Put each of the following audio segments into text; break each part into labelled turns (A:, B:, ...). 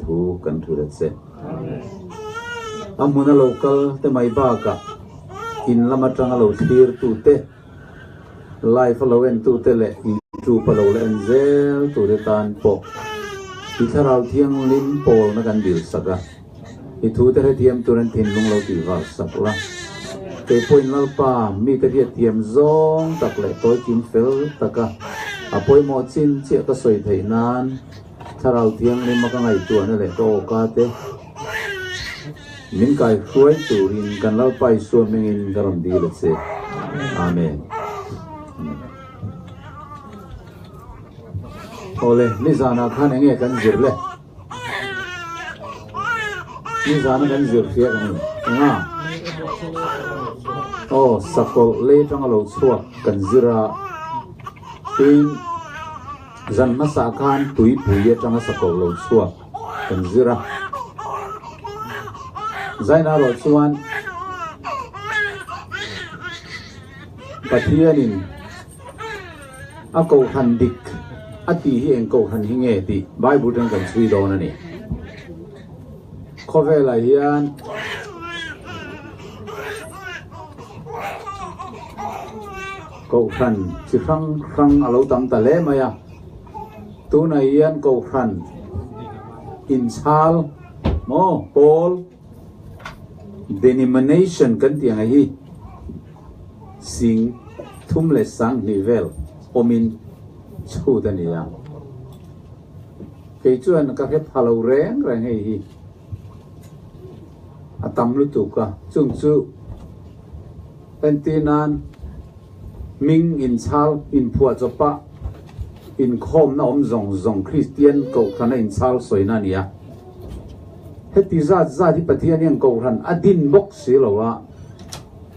A: thu kan thu dat se amuna local te mai ba ka in lama tanga lo thir tu te life lo en tu te le tu pa lo le enzel tu de tan po ti tharau thiang lim pol na kan dil saka i thu te re thiam tu ren thin lung lo ti wa sakla te point lal pa mi te dia thiam zong tak le toy kim fel taka apoi mo chin che ka soi thei nan tharau thiang lim ma ka ngai tu na le ko ka te min kai khuai tu rin kan lau pai suam mengin garam di le se amen ole ni zana khan enge kan zir le ni zana kan zir fia kan nga oh sakol le tang lo chua kan zira tin zan ma sa khan tui puye tang sakol lo chua kan zira zaina lo chuan pathianin a ko han dik ati hi eng ko han hi nge ti bible tang kan sui do na ni khovela hian ko han chi rang alo tam ta le maya tu na hian ko han in chal mo pol denomination kan tiang hi sing thum le sang nivel omin chu ta ni ya ke chuan ka he phalo reng reng hi atam lu tu ka chung chu entinan ming in chal in phua chopa in khom na om zong christian ko khana in chal soina nia heti za di pathian yang ko ran adin box silawa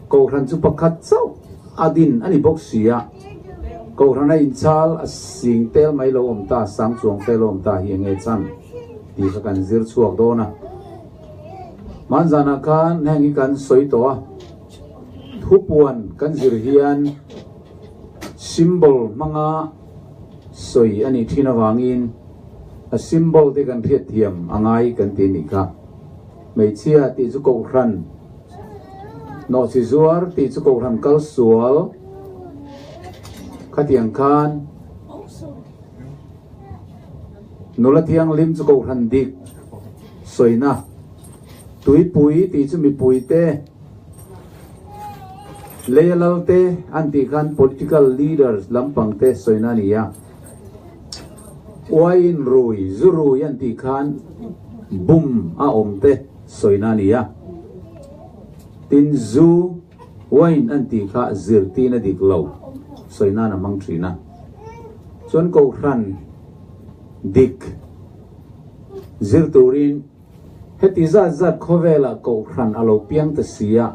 A: ko ran chu pakhat chau adin ani box sia ko ran in chal asing tel mai lo om ta sang chuang tel om ta hi nge chan ti ka kan zir chuak do na man zana khan hengi kan soi to a thupuan kan zir hian symbol manga soi ani thina wangin a symbol te kan thiat thiam angai kan ti ni ka mei chia ti chu ko ran no si zuar ti chu ko ran kal sual khatiang khan nula thiang lim chu ko ran dik soina tui pui ti chu mi pui te leyalal te anti khan political leaders lampang te soina niya wain rui zuru yan ti khan bum a om te soina niya tin zu wain anti kha zirti na diklo soina na mang trina chuan ko ran dik zirturin heti za khovela ko ran alo piang ta sia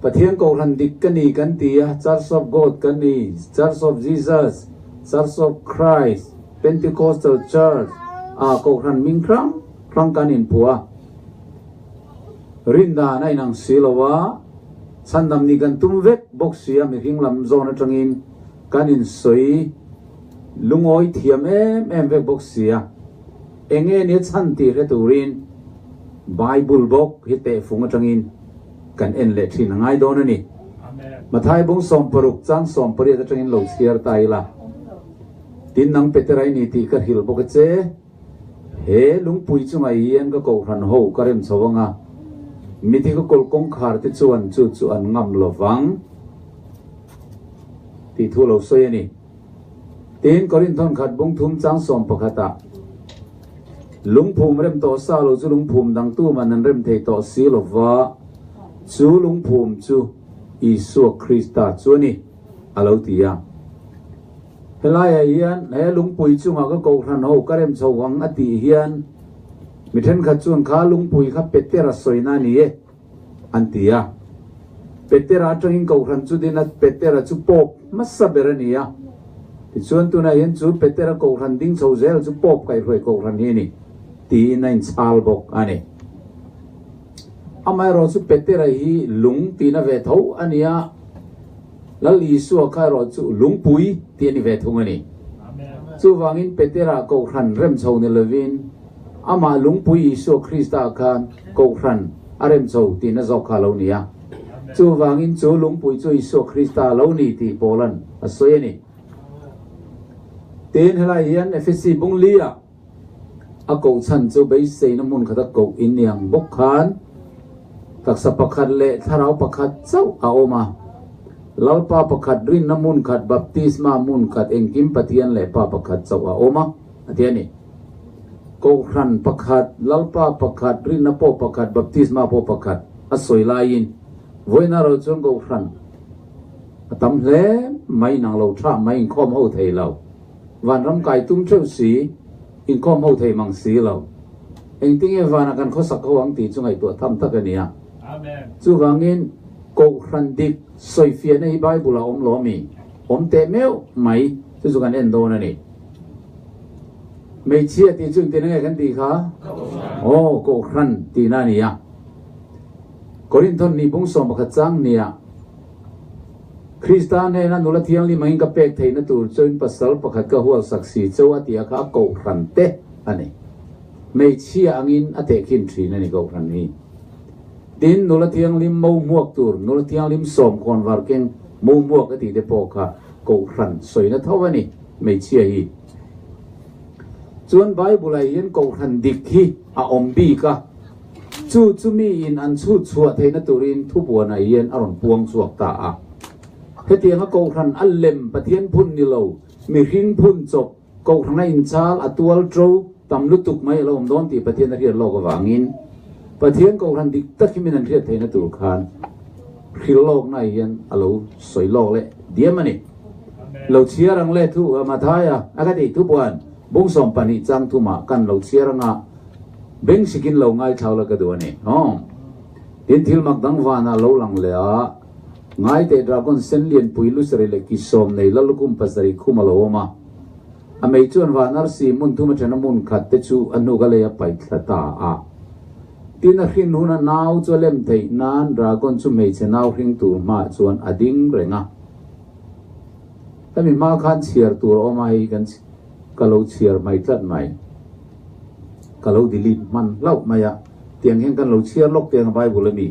A: pathian ko ran dik kani kan tia church of god kani church of jesus church of christ Pentecostal Church ko ran mingkram rang kanin pua rinda nai nang silowa sandam ni kan tumvek boxia mi hinglam zona tangin kanin soi lungoi thiam em vek boxia enge ni chanti re turin bible box hite funga tangin kan en le thin ngai don ani mathai bung som paruk chang som pari ta tangin lo siar taila tin nang peterai ni ti ka hil bok che he lungpui chunga yen ka ko ran ho karem chawanga mithi ko kol kong khar te chu an ngam lovang ti thu lo so yani tin korin thon khat bung thum chang som pakhata lungphum rem to sa lo chu lungphum dang tu man rem thei to si lova chu lungphum chu isu krista chu ni alo tia helaya hian he lungpui chunga ka ko ran ho karem chawang ati hian mithen kha chuan kha lungpui kha petera soina ni e antia petera tangin ko ran chu dina petera chu pop masaberania ti chuan tu na hian chu petera ko ran ding chho zel chu pop kai roi ko ran hi ni ti nain chal bok ani amai ro chu petera hi lung ti na ve tho ania lali su kha ro chu lungpui ti ni ve thung ani chu wangin petera ko ran rem chho ne lovin อามาลุงปุยอิสุคริสต์อาการกูครันอารมณ์โจตีนจอกขาเหล่านี้จูวางอินจูลุงปุยจูอิสุคริสต์เหล่านี้ที่โปแลนด์สวยนี่เตียนเฮลัยยันเอฟซีบุงเลียอากูฉันจูไปเซนมุนขัดกูอินเนียงบุกขันตักสับประคัดเละทาราวประคัดเจ้าอาโอมาลลปาประคัดรินน้ำมุนขัดบัพติสมามุนขัดเองกิมปะเทียนเละปาประคัดเจ้าอาโอมาเทียนี่กูครันประคัดลลปาประคัดรินน้ำโปประคัดบัพติสมาโปประคัดอสวยลายินวันนั้นเราจงกูครันตำเล่ไม่นางเราทราไม่ข้อมเอาเทเราวันรำไก่ตุ้มเจ้าสีอินข้อมเอาเทมังสีเราเองติ้งเอวานักันเขาสักเขาหวังตีจงไอตัวทำทักกันเนี่ยจู่วังอินกูครันดิกสอยเฟียในไบเบิลอมล้อมีอมเตเมลไม่จู่กันเอ็นโดนั่นนี่ไม่เชื่อตีจึงตีนั่งกันตีค่ะโอ้กูครันตีนั่นเนี่ยกอรินทอนนี่บุ้งสมบัติจังเนี่ยคริสตานเองนั่นนุลเทียงลิมังกับเป็กไทยนั่นตัวจนปัสสาวะประคัดก็หัวศักดิ์ศรีเจ้าอธิอาข้ากูครันเตะอันนี้ไม่เชื่ออังอินอเตคินทรีนั่นนี่กูครันนี่ดินนุลเทียงลิมมูมวกตัวนุลเทียงลิมสมคนวาร์เก่งมูมวกอติเดปอกค่ะกูครันสวยนะเท่าวันนี้ไม่เชื่อฮีส่วนไบเบิลเห็นกูครันดิกฮีอาอมบีค่ะจู่มีอินอันชุดชัวเทนตุรินทุบวนไอเย็นอารมณ์พวงสวกตาเฮตียงกูครันอัลเลมปะเทียนพุ่นนิโลมีหินพุ่นจบกูครันอินชาลอตัวโจตำลุตุกไม่เราอมโดนตีปะเทียนเรียนโลกวางินปะเทียนกูครันดิกตักมินันเรียเทนตุคานคิโลกนายเย็นอโลสวยโลกเลยเดียมันนี่เราเชียรังเล่ทุมาท้ายอากาศทุบวันบุ้งสมปนิจังทุมากันเราเชียรังเบงสิกินเราง่ายเท่าละก็ดูนี่ดินทิลมักดังวานาเราหลังเลยง่ายแต่ดราก้อนเส้นเลียนปุยลุสเรเลกิสอมในลลุกุมปัสริคุมาโลมาอเมจวนวานาร์ซีมุนทุมาเจนมุนขัดเตจูอนุกาเลยไปขตาตินขินหุนนาวจวเลมเทนานดราก้อนจุเมเจนาวขิงตูมาจวนอดิงเรงแต่มีมาขันเชียร์ตัวออกมาให้กันก็เราเชียร์ไม่ตัดไม่ก็เราดิลิมันเล่ามาเตียงเห็นกันเราเชียร์ลกเตียงไปบุลมี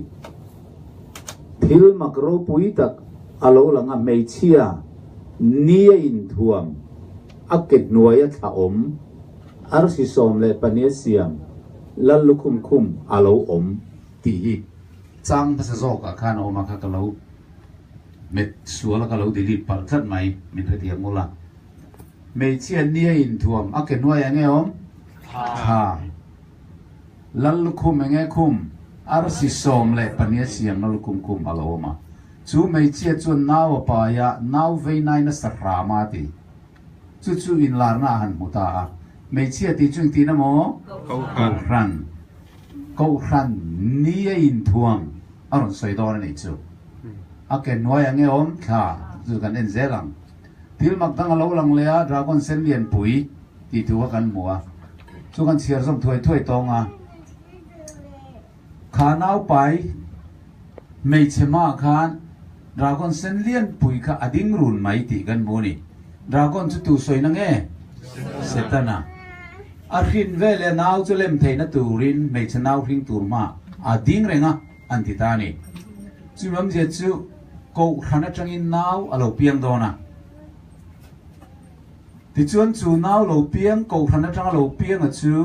A: ทิลมักรูปุยตักอโลหลังไม่เชียเนียอินทวมอักเกตนวยถาอมอาร์ซิสอมเลปเนเซียมลัลลุคุมอโลอมตีจังภาษาโซกข้านอมาข้าก็เราเม็ดสัวแล้วก็เราดิลิปัดขัดไหมมีเทียมมูละไม่เชียเนียอินทวมอักเกตนวยยังไงอมลัลลุคุมยังไงคุมอาร์ซิสอมเลปเนเซียมลัลลุคุมอโลมาจูไม่เชียจวนนาวปายะนาวเวนายนัสรามาติจู่อินลาร์นาหันมุตาไม่เชียตีจุงตีนะโมกูครันนี่อินทวมอารมณ์สวยดอนนี่จู่อาเกนน้อยยังไงอมค่ะจู่กันเอ็นเซลังทิลมักตั้งเราลังเลยดราก้อนเส้นเลียนปุ๋ยตีตัวกันมัวจู่กันเชียร์สมถวยตองขานาวไปไม่เชมาขานดราก้อนเส้นเลียนปุ๋ยข้าอดิ้งรุนไม่ตีกันมัวนี่ดราก้อนจุดตัวสวยนังเสตนะอารินเวลนาวจุเลมเทนตูรินไม่ชนาวริงตูมาอดิ้งเรงอันติตานีจู่ลำเจจู่กูขันจังอินนาวอโลเปียงโดนะที่จวนจู่นาวโลเปียงกูขันจังอโลเปียงจู่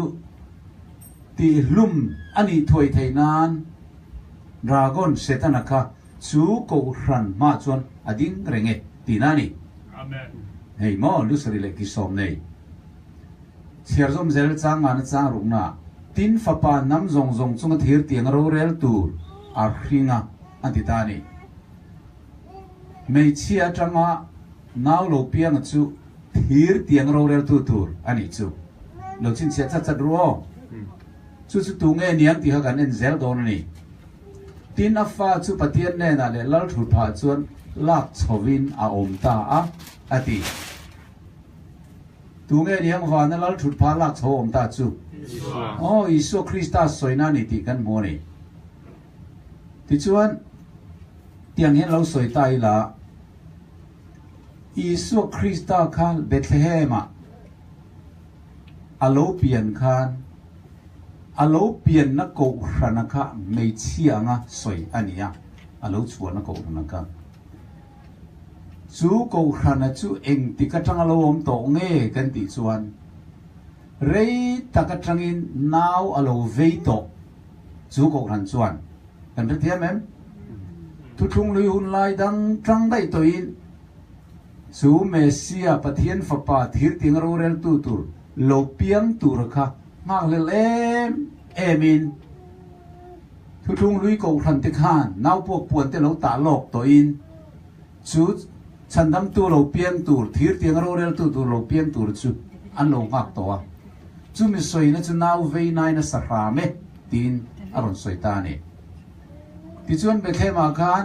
A: ที่ลุ่มอันนี้ถวยไทยนานดราก้อนเสตนะค่ะจู่กูขันมาจวนอดิ้งเรงตีนานีเฮ้ยมอลุสริเล็กที่สมเนี่ยเชียร์สมเซลจ้างงานจ้างรุ่งน่ะตินฟ้าปานน้ำจงจงที่เตียงเราเรลตูอาริงอันติตานีไม่เชียร์จังน้าวโลเปียงจู่ที่เตียงเราเรลตูอันนี้จู่เราชินเชียร์จัดรัวจู่ตุงเงียงที่เขากันเอ็นเซลโดนนี่ตินอัฟฟ้าจู่ปฏิเนน่ะเลยลัลทุพาจวนลักชวินอาอมตาอาทิตุงเงียงว่านั่นลัลทุพาลักชวอมตาจู่อิสุคริสต์สวยนั่นนี่ที่กันโมนี่ที่ชวนเตียงเห็นเราสวยตายละอิสุคริสต์ข้าเบธเลเฮมอโลเปียนข้าน alo pian na ko ranaka mei chianga soi ania alo chuan na ko ranaka chu ko rana chu eng ti ka tang alo om to nge kan ti chuan rei takatangin naw alo vei to chu ko ran chuan kan ri thiam em thu thung lui hun lai dang tang dai to in chu mesia pathian fapa thir ting ro rel tu tur lo piang tur kha mak le emin thu thung lui ko ran te khan naw pok puan te lo ta lok to in chu chandam tu lo piang tur thir ting ro rel tu tur lo piang tur chu an lo ngak to a chu mi soi na chu naw vei nai na sa ra me tin aron soi ta ni ti chuan be thema khan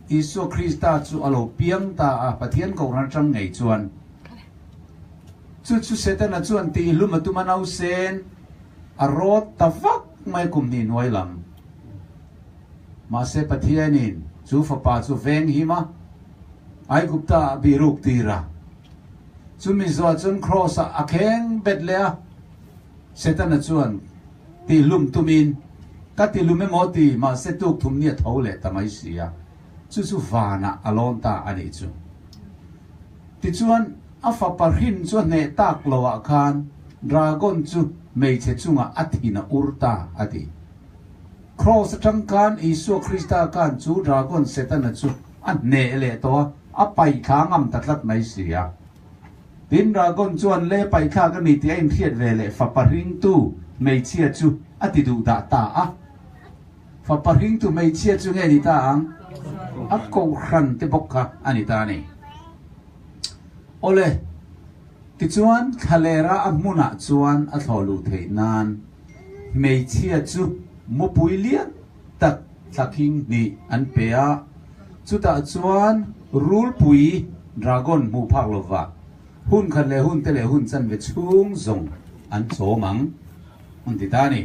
A: Isu Krista chu alo piang ta a pathian ko ran tang ngei chuan chu setan na chuan ti lum tu manau sen a rot ta vak mai kum ni noi lam ma se pathianin chu fa pa chu veng hi ma ai gupta bi ruk tira chu mi zo chun cross a kheng bet le setan na chuan ti lum tumin ka ti lume moti ma se tuk thum ni thau le tamai sia chu vana alon ta ani chu ti chuan a fa parhin chu ne tak lowa khan dragon chu mei che chunga athina urta ati cross tang kan isu Krista kan chu dragon setan chu an ne le to a pai kha ngam tatlat mai sia tin dragon chuan le pai kha ka ni ti ain thiat ve le fa parhin tu mei chia chu ati du da ta a fa parhin tu mei chia chu nge ni ta ang ako khan te bokha anita ni ole ti chuan khalera amuna chuan a tholu theinan mei chia chu mopui lian tak thaking ni an pea chu ta chuan rul pui dragon mu phak lova hun khan le hun te le hun chan ve chung zong an chomang an ti ta ni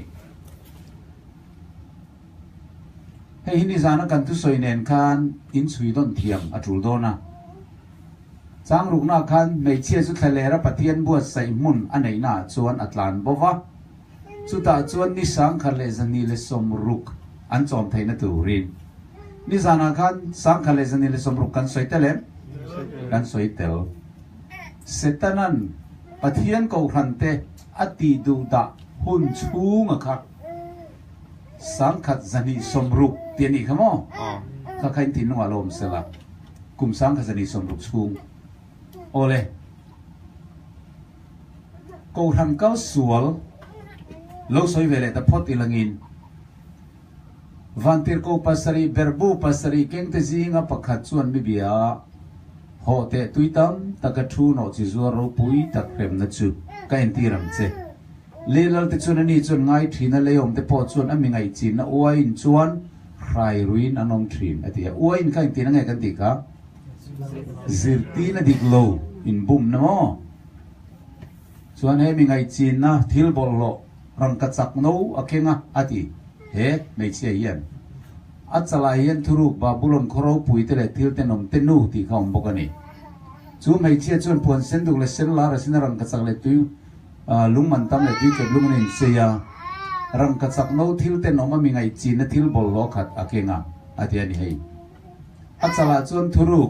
A: hei hini zana kan tu soi nen khan in chui don thiam atul dona chang rukna khan mei chia chu thalera pathian buat sai mun anei na chuan atlan bova chu ta chuan ni sang khan le zani le som ruk an chom theina turin ni zana khan sang khan le zani le som ruk kan soi telem kan soi tel setanan pathian ko rante ati du da hun chunga kha sang khat zani som ruk tiani khamo ka khain tin no alom sela kum sang khat zani som ruk chung ole ko ram kau sual lo soi vele ta phot ilangin vantir ko pasari berbu pasari keng te zinga pakhat chuan mi bia ho te tuitam takathu no chi zuar ro pui tak rem na chu ka entiram che lelal te chuan ani chuan ngai thina leom te po chuan ami ngai chin na uain chuan rai ruin anom thin atia uain ka tin ngai kan ti ka zirti na diglo in bum na mo chuan he mi ngai chin na thil bol lo rang ka chak no akenga ati he mei che yen achala yen thuru babulon khoro pui te le thil te nom te nu ti khom bokani chu mei che chuan pon sen du le sen la ra sin rang ka chak le tu lung man tam le tu ke lung nin se ya rang ka chak no thil te nom mi ngai chin na thil bol lo khat akenga ati ani hei achala chuan thuru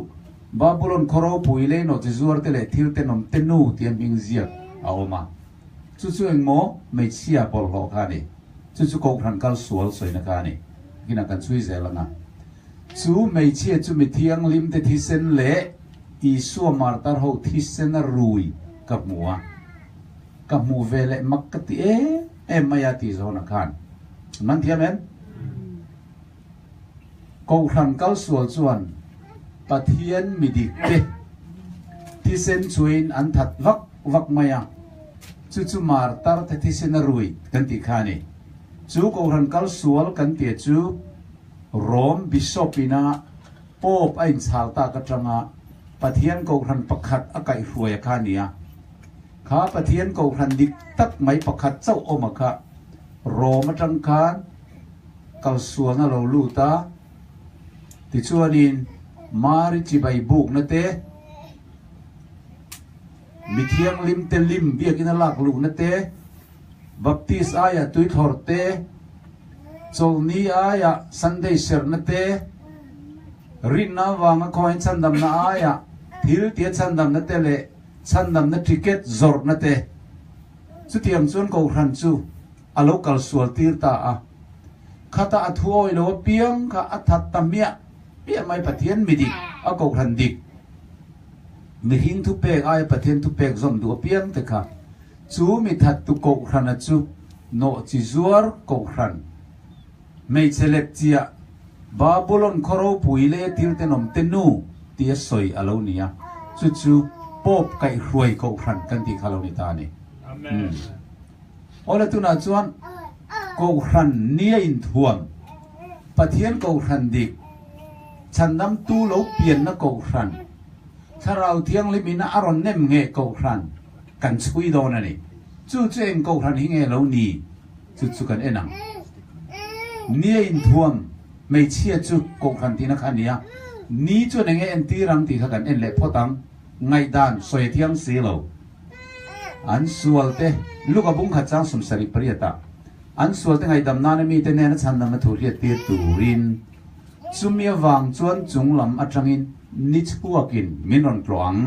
A: babulon khoro pui le no ti zuar te le thil te nom te nu ti ming zia aoma chu chu engmo mei chia bol lo kha ni chu ko ran kal sual soi na kha ni kina kan chui zelanga chu mei chia chu mi thiang lim te thi sen le i su mar tar ho thi sen na rui ka mu vele makati e maya ti zona khan man thiamen ko ran kal sual chuan pathian midik te thi sen chuin an that vak maya chu mar tar te thi sen na rui kan ti khani chu ko ran kal sual kan ti chu rom bishopina pop ain chalta ka tanga pathian ko ran pakhat akai hruaya khania kha pathian ko ran dik tak mai pakhat chau omaka rom atang khan kal suana lo luta ti chuanin mari chi bai buk na te mi thiang lim te lim biakina lak lu na te baptist aya tui thorte cholni aya Sunday sernate rinna wanga coin chandam na aya thil tia chandam na tele chandam na ticket zor na te chu tiam chun ko ran chu a local sual tir ta a khata athuoi lo piang kha athat tamia pia mai pathian midi a ko ran dik mi hin thu pek ai pathian thu pek zom du piang te kha chu mi that tu ko ran a chu no chi zuar ko ran mei chelek chia babylon khoro puile til tenom tenu tia soi alo nia chu chu pop kai ruai ko ran kan ti khalo ni ta ni amen ola tu na chuan ko ran nia in thuam pathian ko ran dik chandam tu lo pian na ko ran tharau thiang limina aron nem nge ko ran kan chui do na ni chu cheng ko ran hi nge lo ni chu chu kan enang nia in thuam mei chia chu ko ran ti na khania ni chu nge en ti ram ti kha kan en le photang ngai dan soi thiang si lo an sual te luka bung kha chang sum sari priyata an sual te ngai dam na mi te ne na chan na thu ri ti turin sumia wang chuan chunglam atangin ni chuakin minon tloang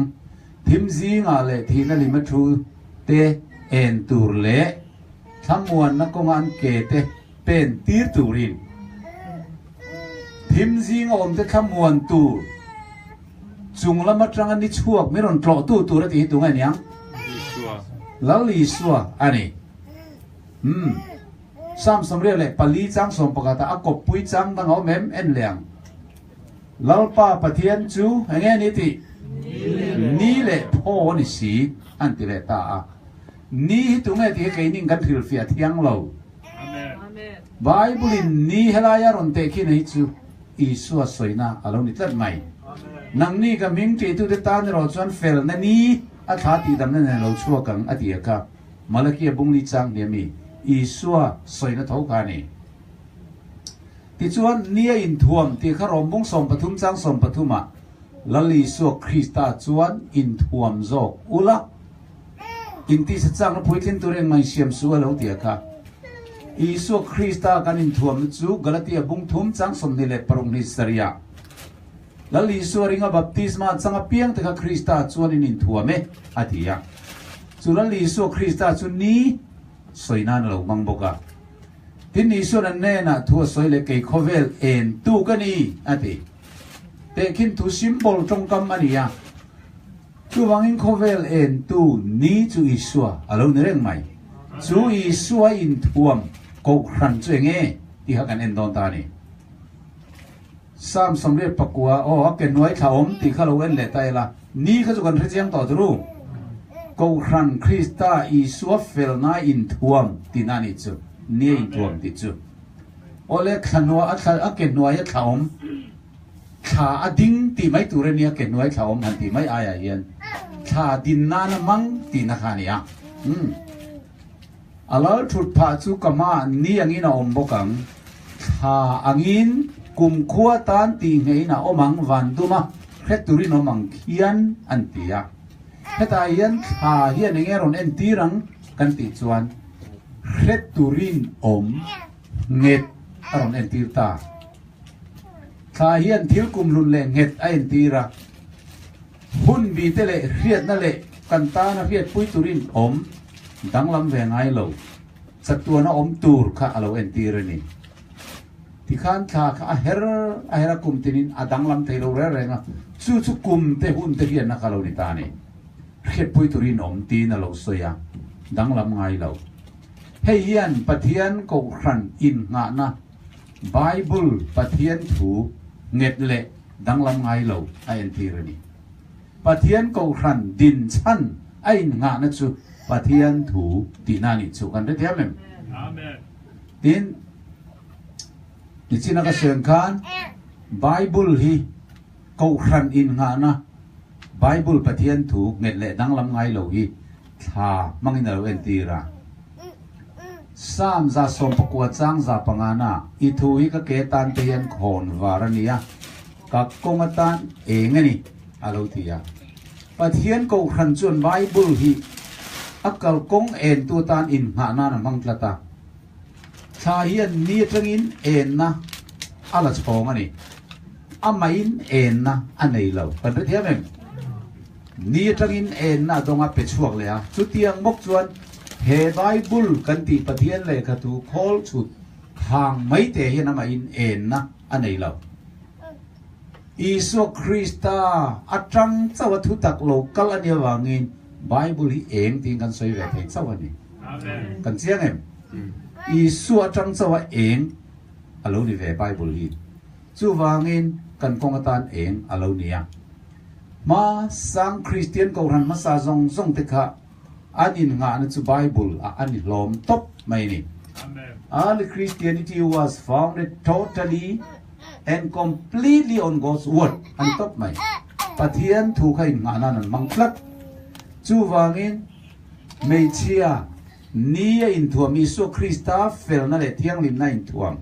A: thim zi nga le thina lima thu te en tur le thamuan na ko ngan ke te pen tir turin thim zi nga om te thamuan tur chunglam atang ni chuak minon tlo tu tur ti tu ngai nyang lali suwa ani sam samre le pali chang som pakata akop pui chang dang au mem en liang lalpa pathian chu enge ni ti ni le pho ni si an ti le ta ni tu nge ti ke ning kan thil fia thiang lo amen bible in ni helaya ron te ki nei chu isua soina alo ni tlat mai nang ni ka ming ti tu de tan ro chuan fel na ni a tha ti dam na lo chua kang a ti ka malakia bungli chang ne mi isua soina thau ka ni ti chuan nia in thuam ti kha rom bung som pathum chang som pathuma lali su krista chuan in thuam zo ula in ti sa chang pui thin tu reng mai siam su lo ti ka isu krista kan in thuam chu galatia bung thum chang som ni le parung ni saria lali su ringa baptisma changa piang te kha krista chuan in thuame atia chu lali su krista chu ni soina lo mang boka tin ni su nan ne na thu soi le ke khovel en tu ka ni ati te kin thu symbol trong kam ania chu wangin khovel en tu ni chu isua alo ne reng mai chu isua in thuam ko khan chenge ti ha kan en don ta ni sam samre pakua o ken noi thaom ti khalo en le tai la ni kha chu kan rejang to dru ko khan krista isua fel na in thuam ti na ni chu ni in thuam ti chu ole khanwa a ken noi a thaom kha ading ti mai tu re nia ken noi thaom han ti mai aya yen kha din na na mang ti na kha nia alal thut pha chu kama ni angin a om bokang kha angin kum khua tan ti ngei na omang van duma kheturi no mang khian an tia heta yan kha hian engeron en tirang kan ti chuan kheturin om nget aron en tirta kha hian thil kum lun le nget a en tira hun bi te le riat na le kan ta na riat pui turin om danglam ve ngai lo sattua na om tur kha alo en tirani ti khan kha a hera kum tinin adang lam thailo re re nga chu kum te hun te hian na khalo ni ta ni khet pui turin om ti na lo soya dang lam ngai lo hei hian pathian ko ran in nga na bible pathian thu nget le dang lam ngai lo a en tirani pathian ko ran din chan ai nga na chu pathian thu ti na ni chu kan re thiam em amen tin ni china ka sen khan bible hi ko ran in nga na bible pathian thu nget le dang lam ngai lo hi tha mangin lo en tira sam za som pakwa chang za pangana I thu hi ka ke tan te yan khon warania ka kongatan engani alo tia pathian ko ran chun bible hi akal kong en tu tan in nga na na manglata tha hian ni tangin en na ala chong ani amain en na anei lo kan ri thiam em ni tangin en na donga pe chuak le a chu tiang mok chuan he bible kan ti pathian le kha tu khol chut hang mai te hian amain en na anei lo Isu Krista atang cawa thu tak lokal ania wangin Bible hi eng ting kan soi ve thei cawa ni kan chiang em Isu atang cawa eng alo ni ve Bible hi chu wangin kan kongatan eng alo nia ma sang Christian ko ran ma sa zong zong te kha anin nga na chu Bible a ani lom top mai ni Early Christianity was founded totally and completely on God's word an top mai pathian thu khai nga na nan mangklat chu wangin meichia nia in thuam Isu Krista fel na le thiang lim na in thuam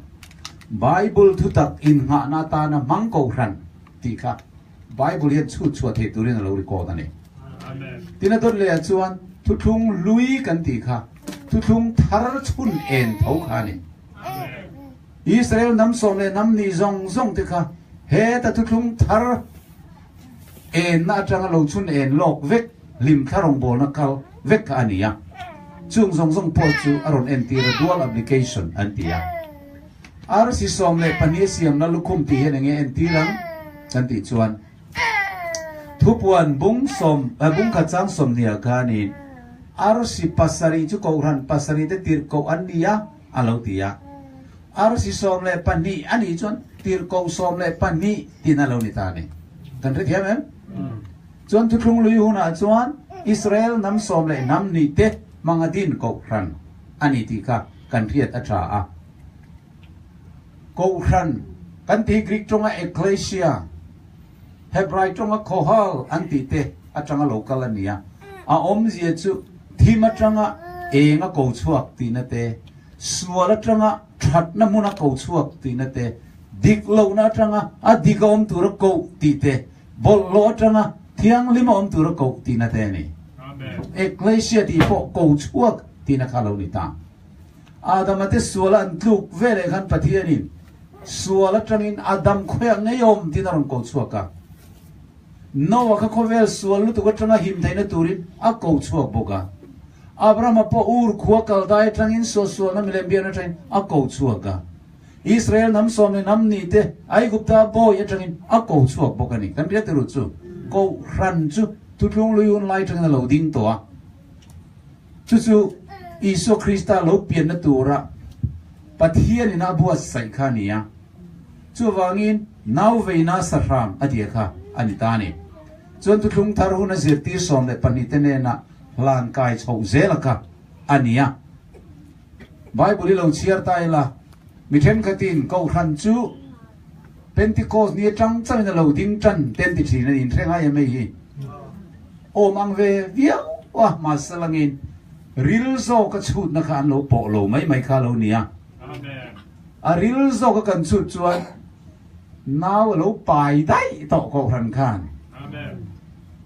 A: Bible thu tak in nga na ta na mangko ran ti kha Bible hian chu chu the turin lo record ani amen tina dot le chuan thu thung lui kan ti kha thu thung thar chun en thau kha ni Israel nam som le nam ni zong zong te kha he ta thu thung thar en na atanga lo chun en lok vek lim tharong bol na kal vek ka ania chung zong zong po chu aron en ti dual application an tia ar si som le pania siam na lukum ti hen nge en ti lang kan ti chuan thupuan bung som bung kha chang som nia ka ni ar si pasari chu ko ran pasari te tir ko an nia alo tia ar si som le pani ani chuan tir ko som le pani tin alo ni ta ni kan ri thiam em chuan thu thung lui huna chuan Israel nam som le nam ni te mangadin ko ran ani ti ka kan riat atra a ko ran kan ti Greek tonga ecclesia Hebrai tonga kohal an ti te atanga local ania a om zia chu thima tanga enga ko chuak ti na te suala tanga that na muna ko chuak ti na te dik lo na tanga a dikom tu ro ko ti te bol lo tanga thiang lima om tu ro ko ti na te ni amen ecclesia ti po ko chuak ti na khalo ni ta adam ate suala an tluk vele khan pathianin suala tangin adam khoya ngayom ti na ron ko chuak ka Noah ka khovel sual tu ka tanga him thaina turin a ko chuak boka Abraham po ur khuwa kal dai tangin so na milem biana train a ko chuak ka Israel nam som ne nam ni te ai gupta bo ya tangin a ko chuak boka ni kan ria te ru chu ko ran chu tu thung lui un lai tang na lo ding to a chu Isu Krista lo pian na tura pathian ina buat sai khania chu wangin nau veina saram adia kha anitani chuan tu thung thar huna zirti som le panitene na lan kai chho zelaka ania Bible lo chiar tai la mi them khatin ko khan chu Pentecost ni chang chang na lo ding chan ten ti thina in thenga ya mai hi o mang ve viau wa ma salangin ril zo ka chut na khan lo po lo mai kha lo nia amen a ril zo ka kan chut chuan now lo pai dai to ko khan khan amen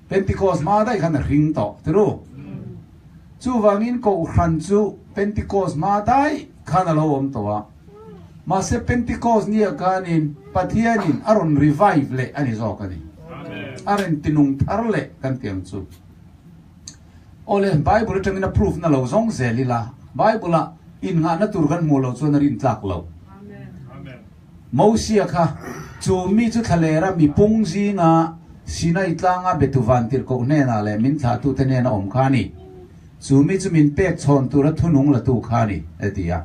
A: Pentecost ma dai khan ring to tru chu wangin ko khan chu Pentecost ma dai khan lo om to wa ma se Pentecost ni kanin pathianin aron revive le ani zo ka ni amen aren tinung thar le kan tiang chu ole Bible tangina proof na lo zong zelila Bible in nga na tur kan mu lo chu na rin tlak lo amen amen Mosia kha chu mi chu thalera mi pungzi nga sinai tlanga betuvan tir ko ne na le min tha tu te ne na om khani chu mi chu min pek chon tu ra thunung la tu khani etia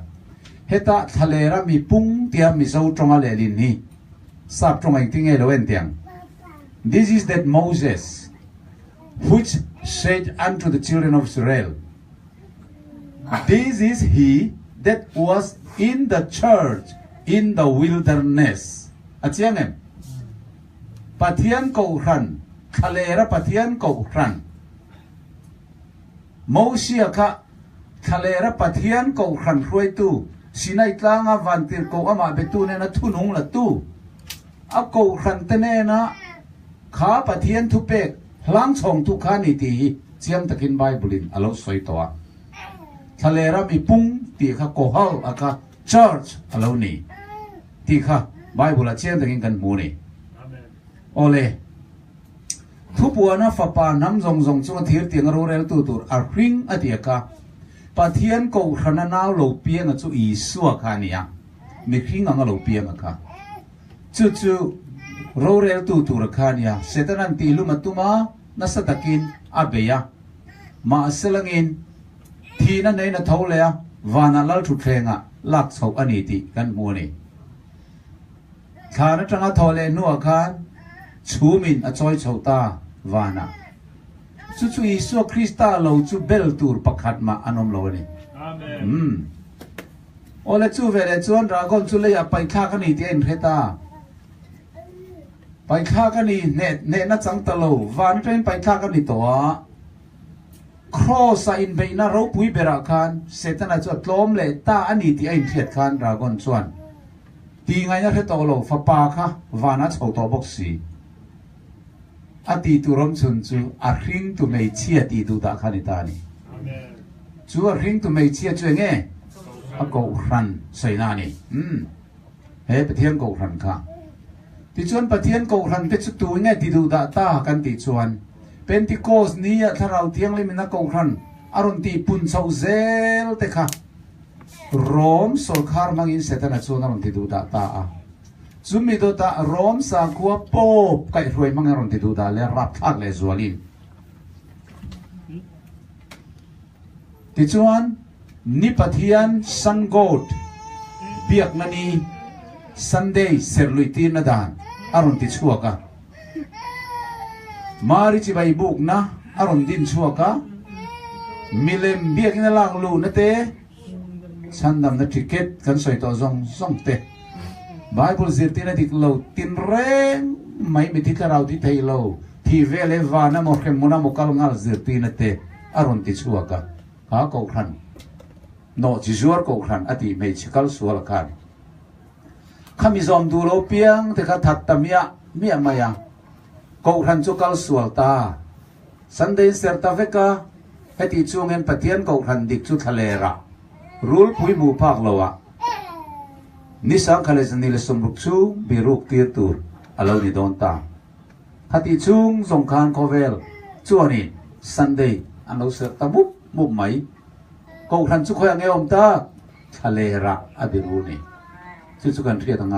A: heta thalera mi pung tia mi zo tonga le lin ni sap tonga ting e lo en tiang this is that Moses which said unto the children of Israel this is he that was in the church in the wilderness achiangem pathian ko ran khalera pathian ko ran Mosia kha khalera pathian ko ran roi tu sinai tlanga vantir ko ama betu ne na thunung la tu a ko ran te ne na kha pathian thu pek hlang chong tu kha ni ti เจียงตะกินไบเบิลินอโลสวยตัวทะเลรามีปุ้งตีข้าโกฮัลอาคา church อโลนี่ตีข้าไบเบิลเจียงตะกินกันมูนี่โอเลทุบวัวนะฟ้าป่าน้ำจงจงที่ตีงรูเรลตูตูอาริงอดียกาปะเทียนกูขนาดน่าโลเปียงจู่อีสัวขานี่ยังมีริงอ่ะโลเปียงค่ะจู่รูเรลตูตูระขานี่เสร็จนั้นตีลุมาตุมานัสตะกินอาเบียมาเสลังอินทีนั้นในนั้นเท่าเลยวานาลทุเทงะลักษาอันนี้ติกันมูนี่ข้านั้นจังเท่าเลยนัวข้าชูมินอจอยชาวตาวานาจู่อิสุคริสต์เราจู่เบลตูร์ปักขัดมาอันอมโลนี่โอเลจู่เวรจวนรากอนจู่เลยไปข้ากันนี่ที่เอ็นเฮตาไปข้ากันนี่เนนัดจังตะโลวานเป็นไปข้ากันนี่ตัวครอสอินเบน่ารูปุยเบรักขันเสร็จนั้นจวดล้มเลยตาอันนี้ที่เอ็นเทียดขันรากอนจวนตีไงนะเฮตโตโลฟ้าป่าค่ะวานาชาวตัวบ็อกซีอดีตุรมชุนจูอาริงตุไม่เชียตีดูตาขันิตานีจูอาริงตุไม่เชียจูเงี้ยอากูรันใส่นานี่เฮ้ปะเทียนกูรันค่ะที่ชวนปะเทียนกูรันเป็นสุดตัวเงี้ยตีดูตาตากันตีชวนเป็นที่โคสนี้ถ้าเราเทียงเลยมันนักกูรันอารมณ์ตีปุ่นเสาเซลเตค่ะรอมโซลคาร์มังอินเสตนะชวนอารมณ์ตีดูตาตาซุมิโดตารอมสังกัวปอบไก่รวยมังอารมณ์ตีดูตาเลรับทักเลยจวลินที่ชวนนิพเทียนสันโกดเบียกนันีซันเดย์เซอร์ลุยตีนดานอารมณ์ติชัวกะมาริจิใบบุกนะอารมณ์ดินชัวกะมิเลมเบียกนล่างลูนเตฉันดำนัดทิเก็ตกันสวยต่อซองเตไบเบิลซิร์ตีนติกลูตินเรงไม่มีที่เราที่ไทยลูที่เวเลวานะโมเขมุนาโมกัลงัลซิร์ตีนเตอารมณ์ติชัวกะหากูขันโนจิชัวกูขันอดีไม่ชิคัลสัวละกันข้ามีซอมดูโลเปียงแต่ข้าถัดตะเมียมายังกูขันจุกัลสัวตาสันเดย์เซอร์ตาเวกาเฮติจูเงินปะเทียนกูขันดิกจุทะเลระรูลพุยมูพักโลวะนิสังขเลสนิลสมรุกชูบิรุกตีร์ตูร์อลาวนิดอนตาเฮติจูงสงคานโคเวลจวนินสันเดย์อันเราเสร์ตามุบไหมกูขันจุขยังเงอมตาทะเลระอบิรูนีจุกันเรียกยังไง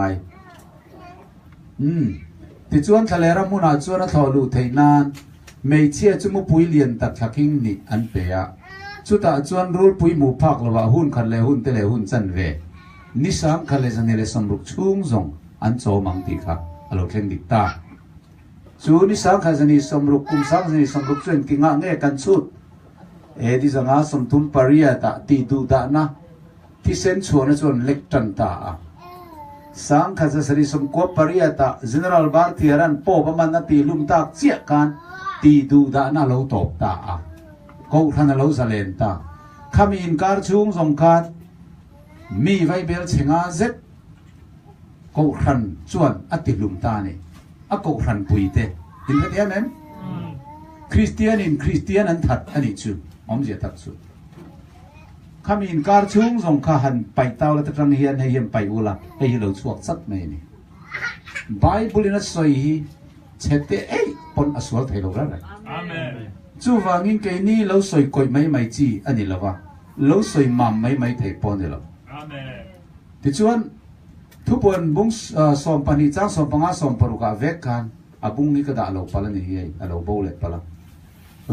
A: ที่จวนทะเลระมุนาจวนทอลูเทนานไม่เชื่อจุมุปุยเลียนตัดทักหิงนี่อันเปียจุดตาจวนรูปุยหมู่พักละว่าหุ่นขันเลหุ่นเตเลหุ่นจันเวนิสังขันเลจันเลสมรุกชุงซงอันโจมังตีครับอโลเคงดิตาจูนิสังขันจันสมรุกกุมสังจันสมรุกจวนกิงะเงกันสุดดิจังอาสมทุมปริยตาตีดูตานะที่เส้นชวนจวนเล็กจันตาสังขารสริสมกบปริยตา general บาร์ที่รันโปประมาณนาทีลุมตาเสียกันตีดูดานาเราตบตาเขาท่านเราเสลนตาขมินการชุงสงการมีไวเบลเชงอาเซตเขาท่านชวนอติลุมตาเนี่ยเขาท่านปุยเตเห็นไหมเอ็มคริสเตียนนั้นถัดอันนี้ชูอมเจตัดสุดขมินการชุงสงการไปเต้าแล้วตรังเฮียนให้เฮียนไปอุลาให้เราสวกสักไม่นี่ไบเบิลนั้นสวยเช็ดเตะปนอสวดให้เราแล้วจู่ว่างินเกนี่เราสวยกอยไม่จีอันนี้ละวะเราสวยมั่มไม่ไทยปนนี่ละที่ชวนทุกคนบุ้งสอมปนิจ้างสอมปังอาสอมปรุกาเวกกันอาบุ้งนี่ก็ได้เราพลันนี่เราโบเล็ตพลัน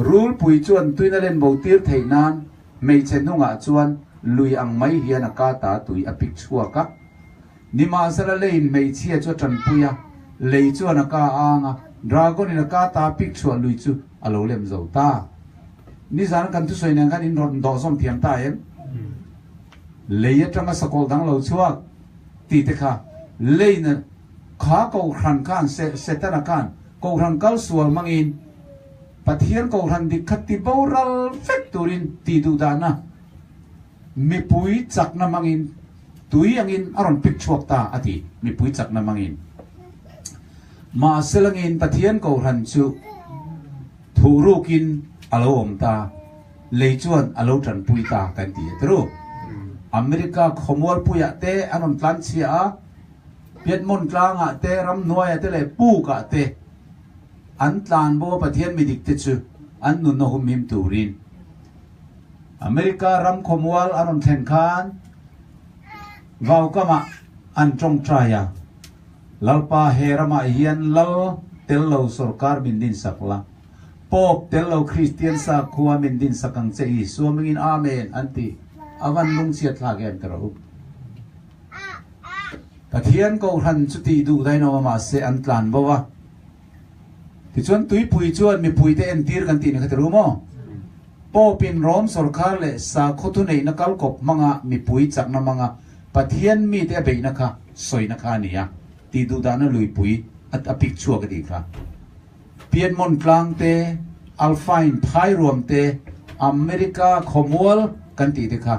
A: รูลปุยชวนตุยนั่นเล่นโบตีร์ไทยนานไม่เช่นนุ่งอาชวนลุยอังไม่เฮียนักตาตุยอภิกชัวกะนิมาสละเล่นไม่เชี่ยจวดจันปุยเลยชวนนักอ่างดราก้อนนักตาภิกชัวลุยจูอโลเล่มเจ้าตานี่สารกันทุสวยนั่งกันอินรอนดอสมเทียมตาเอ็มเลยจังก็สกอลดังเราชัวตีเตค่ะเลยเนี่ยข้ากูขันกันเสตนากันกูขันกัลสวลมังอินปะเทียนกูขันดิขัดติบอรัลเฟกตูรินตีดูดานะมีปุยจักน้ำมังอินตุยยังอินอารมณ์พิกชวกตาอธิมีปุยจักน้ำมังอินมาเสลังอินปะเทียนกูขันจูถูรูกิน alo om ta lấy chuan alo trần pui ta kan ti tru America khomol puya te anon tlan chia Viet mon tlanga te ram noya te le pu ka te an tlan bo pathian mi dik te chu an nun no hum him turin America ram khomwal anon thlen khan vào kama an trong traya lalpa herama hian lal tello sarkar min din sakla pop tello Christian sa khuwa min din sakang chei suamingin amen anti avan lung chiat la gen tro pathian ko han chuti du dai no ma se an tlan bawa ti chuan tui pui chuan mi pui te en tir kan ti ni khatru mo popin rom sarkar le sa khotu nei na kal kop manga mi pui chak na manga pathian mi te be na kha soi na kha nia ti du da na lui pui at apik chua ka di kha pian mon tlang te alfain phai rom te America khomol kan ti te kha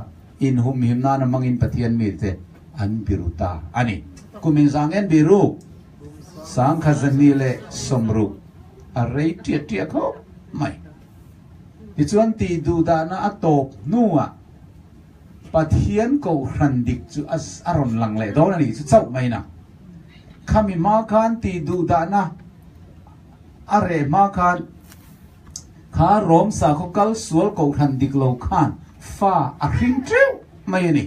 A: in hum him na na mangin pathian mi te an biruta ani kumin zangen biru sang khazani le somru a rei tia tia kho mai ti chuan ti du da na atop nuwa pathian ko hrandik chu as aron lang le do na ni chu chau mai na khami ma khan ti du da na are ma khan kha rom sa ko kal sual ko hrandik lo khan fa a hring treu mai ni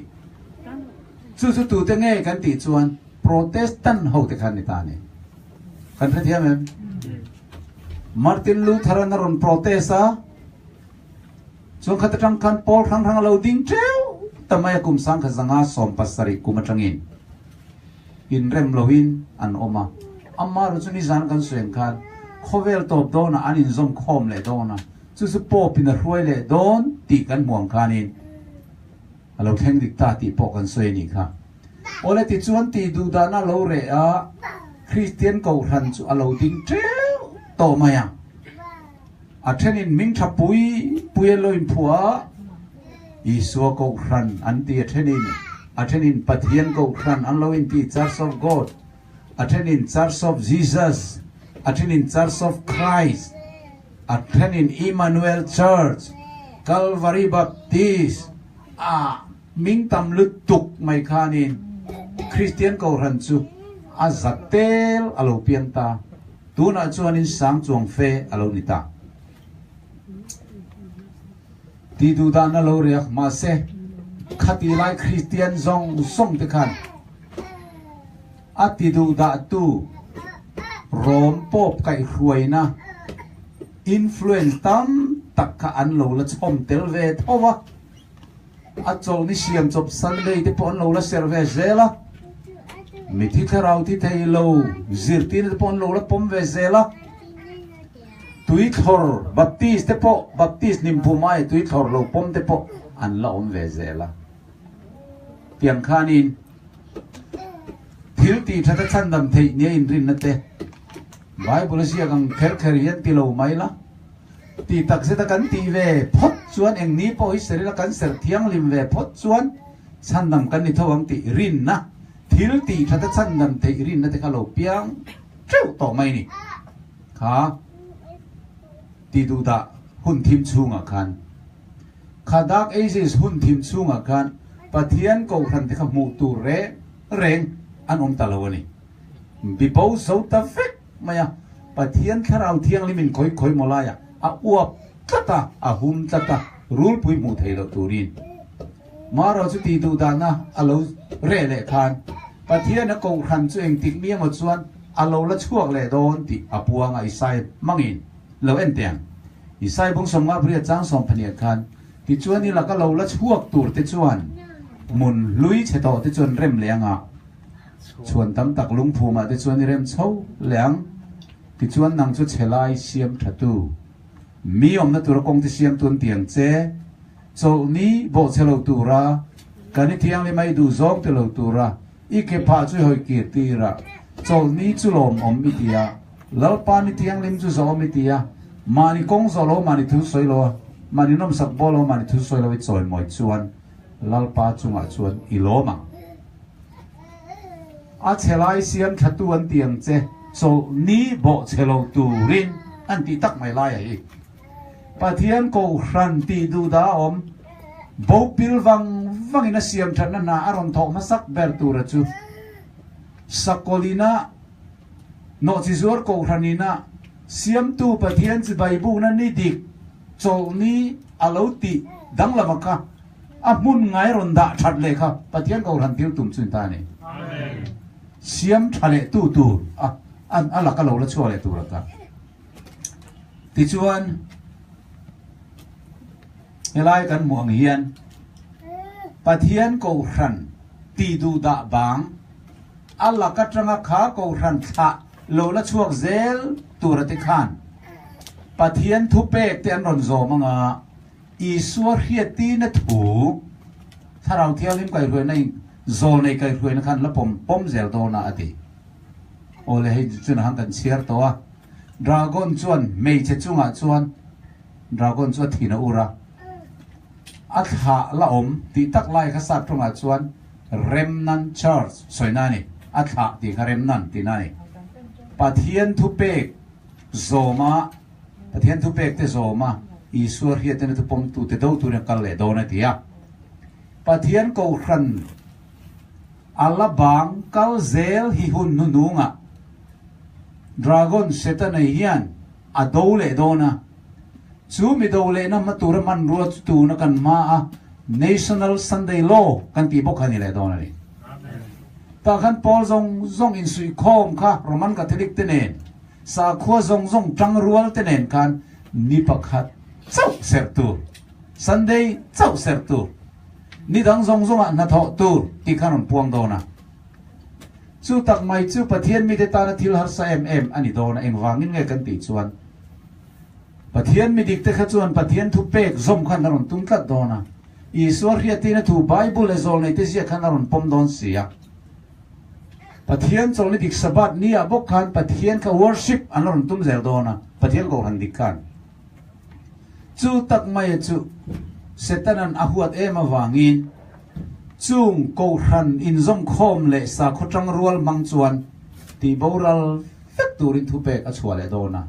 A: chu chu tu te nge kan ti chuan protestant ho te khan ni ta ni kan thia thiam em Martin Luther na ron protesta chuan khat tang khan Paul thang thang lo ding treu tamaya kum sang kha zanga som pasari kum atangin in rem lovin an oma amma ru chuni zan kan suen khan khovel top dona anin zom khom le dona chu su pop in a ruai le don ti kan muang khanin alo theng dik ta ti pok kan soi ni kha ole ti chuan ti du da na lo re a Christian ko ran chu alo ding treu to maya a thenin ming tha pui loin phua Isua ko ran anti athenin pathian ko ran an lo in ti Church of God athenin Church of Jesus athenin Church of Christ athenin Emmanuel Church Calvary Baptist ming tam lut tuk mai khanin Christian ko ran chu azatel alo pianta tuna chuanin sang chuang fe alo nita ti du da na lo riak ma se khati lai Christian zong song te khan ati du da tu rom pop kai hruai na influence tam tak kha an lo la chom tel ve thowa a chol ni siam chop Sunday te pon lo la serve zela mi thi tharau ti thei lo zirtin te pon lo la pom ve zela tui thor baptist te po baptist nim phumai tui thor lo pom te po an la om ve zela piang khanin thil ti thata chan dam thei ne in rin na te bible sia gang kher kher yan ti lo mai la ti tak se ta kan ti ve phot chuan eng ni po hi serila kan ser thiang lim ve phot chuan chan dam kan ni thawang ti rin na thil ti thata chan dam thei rin na te ka lo piang treu to mai ni kha ti du da hun thim chunga khan khadak ages hun thim chunga khan pathian ko khan te kha mu tu re reng an om talawani bi po so ta fek maya pathian kharau thiang limin khoi molaya a uap tata a hum tata rul pui mu thei lo turin maro chu ti du da na alo re le khan pathian ko khan chu eng tik mi ma chuan alo la chuak le don ti apuanga isai mangin lo en tiang isai bung som nga bria chang som phania khan ti chuan ni la ka lo la chuak tur te chuan mun lui che to te chuan rem leanga chuan tam tak lung phuma te chuan ni rem chho leang ti chuan nang chu chelai siam thatu mi om na tur kong ti siam tun tiang che chol ni bo chelo tura kani thiang le mai du zong te lo tura i ke pha chu hoi ki ti ra chol ni chu lom om mi tia lalpa ni thiang lim chu zo mi tia mani kong zo lo mani thu soi lo mani nom sak bo lo mani thu soi lo i choi moi chuan lalpa chunga chuan i lo ma a chelai siam thatu an tiang che so ni bo chelo turin an ti tak mai lai hi pathian ko hran ti du da om bo pil wang ina siam than na aron thok ma sak ber tu ra chu sakolina no chi zuar ko hranina siam tu pathian chi baibu na ni dik chol ni aloti dang lamaka amun ngai ron da that le kha pathian ko hran til tum chun ta ni amen siam thale tu an ala ka lo la chu le tu ra ka ti chuan helai kan muang hian pathian ko hran ti du da bang alla ka tanga kha ko hran tha lo la chuak zel tur te khan pathian thu pek te an ron zo manga iswar hiati na thu tharau thial him kai roi nai zo nei kai roi na khan la pom zel do na ati ole hei chun hang kan chiar to a dragon chuan mei che chunga chuan dragon chu thina ura atha la om ti tak lai kha sat thunga chuan remnant church soinani atha ti kha remnant ti nani pathian thu pek zoma pathian thu pek te zoma iswar hiat te pom tu te do tu ne kal le do na tia pathian ko hran ala bang kal zel hi hun nu nunga dragon setana hian a do le do na chu mi do le na matura man ro tu na kan ma a national sunday law kan ti bok ani le do na ni ta khan pol zong in sui khom kha roman catholic te nen sa khua zong tang rual te nen kan ni pakhat chau ser tu sunday chau ser tu ni dang zong a na tho tu ti khan puang do na chu tak mai chu pathian mi te ta na thil har sa em ani do na eng wangin nge kan ti chuan pathian mi dik te kha chuan pathian thu pek zom khan ron tum tlat do na iswar hiati na thu bible ezol nei te sia khan ron pom don sia pathian chol ni dik sabat ni a bok khan pathian ka worship an ron tum zel do na pathian ko han dik khan chu tak mai chu setanan ahuat ema wangin chung ko hran in zom khom le sa khotang rual mang chuan ti boral fek turin thu pek a chhuale do na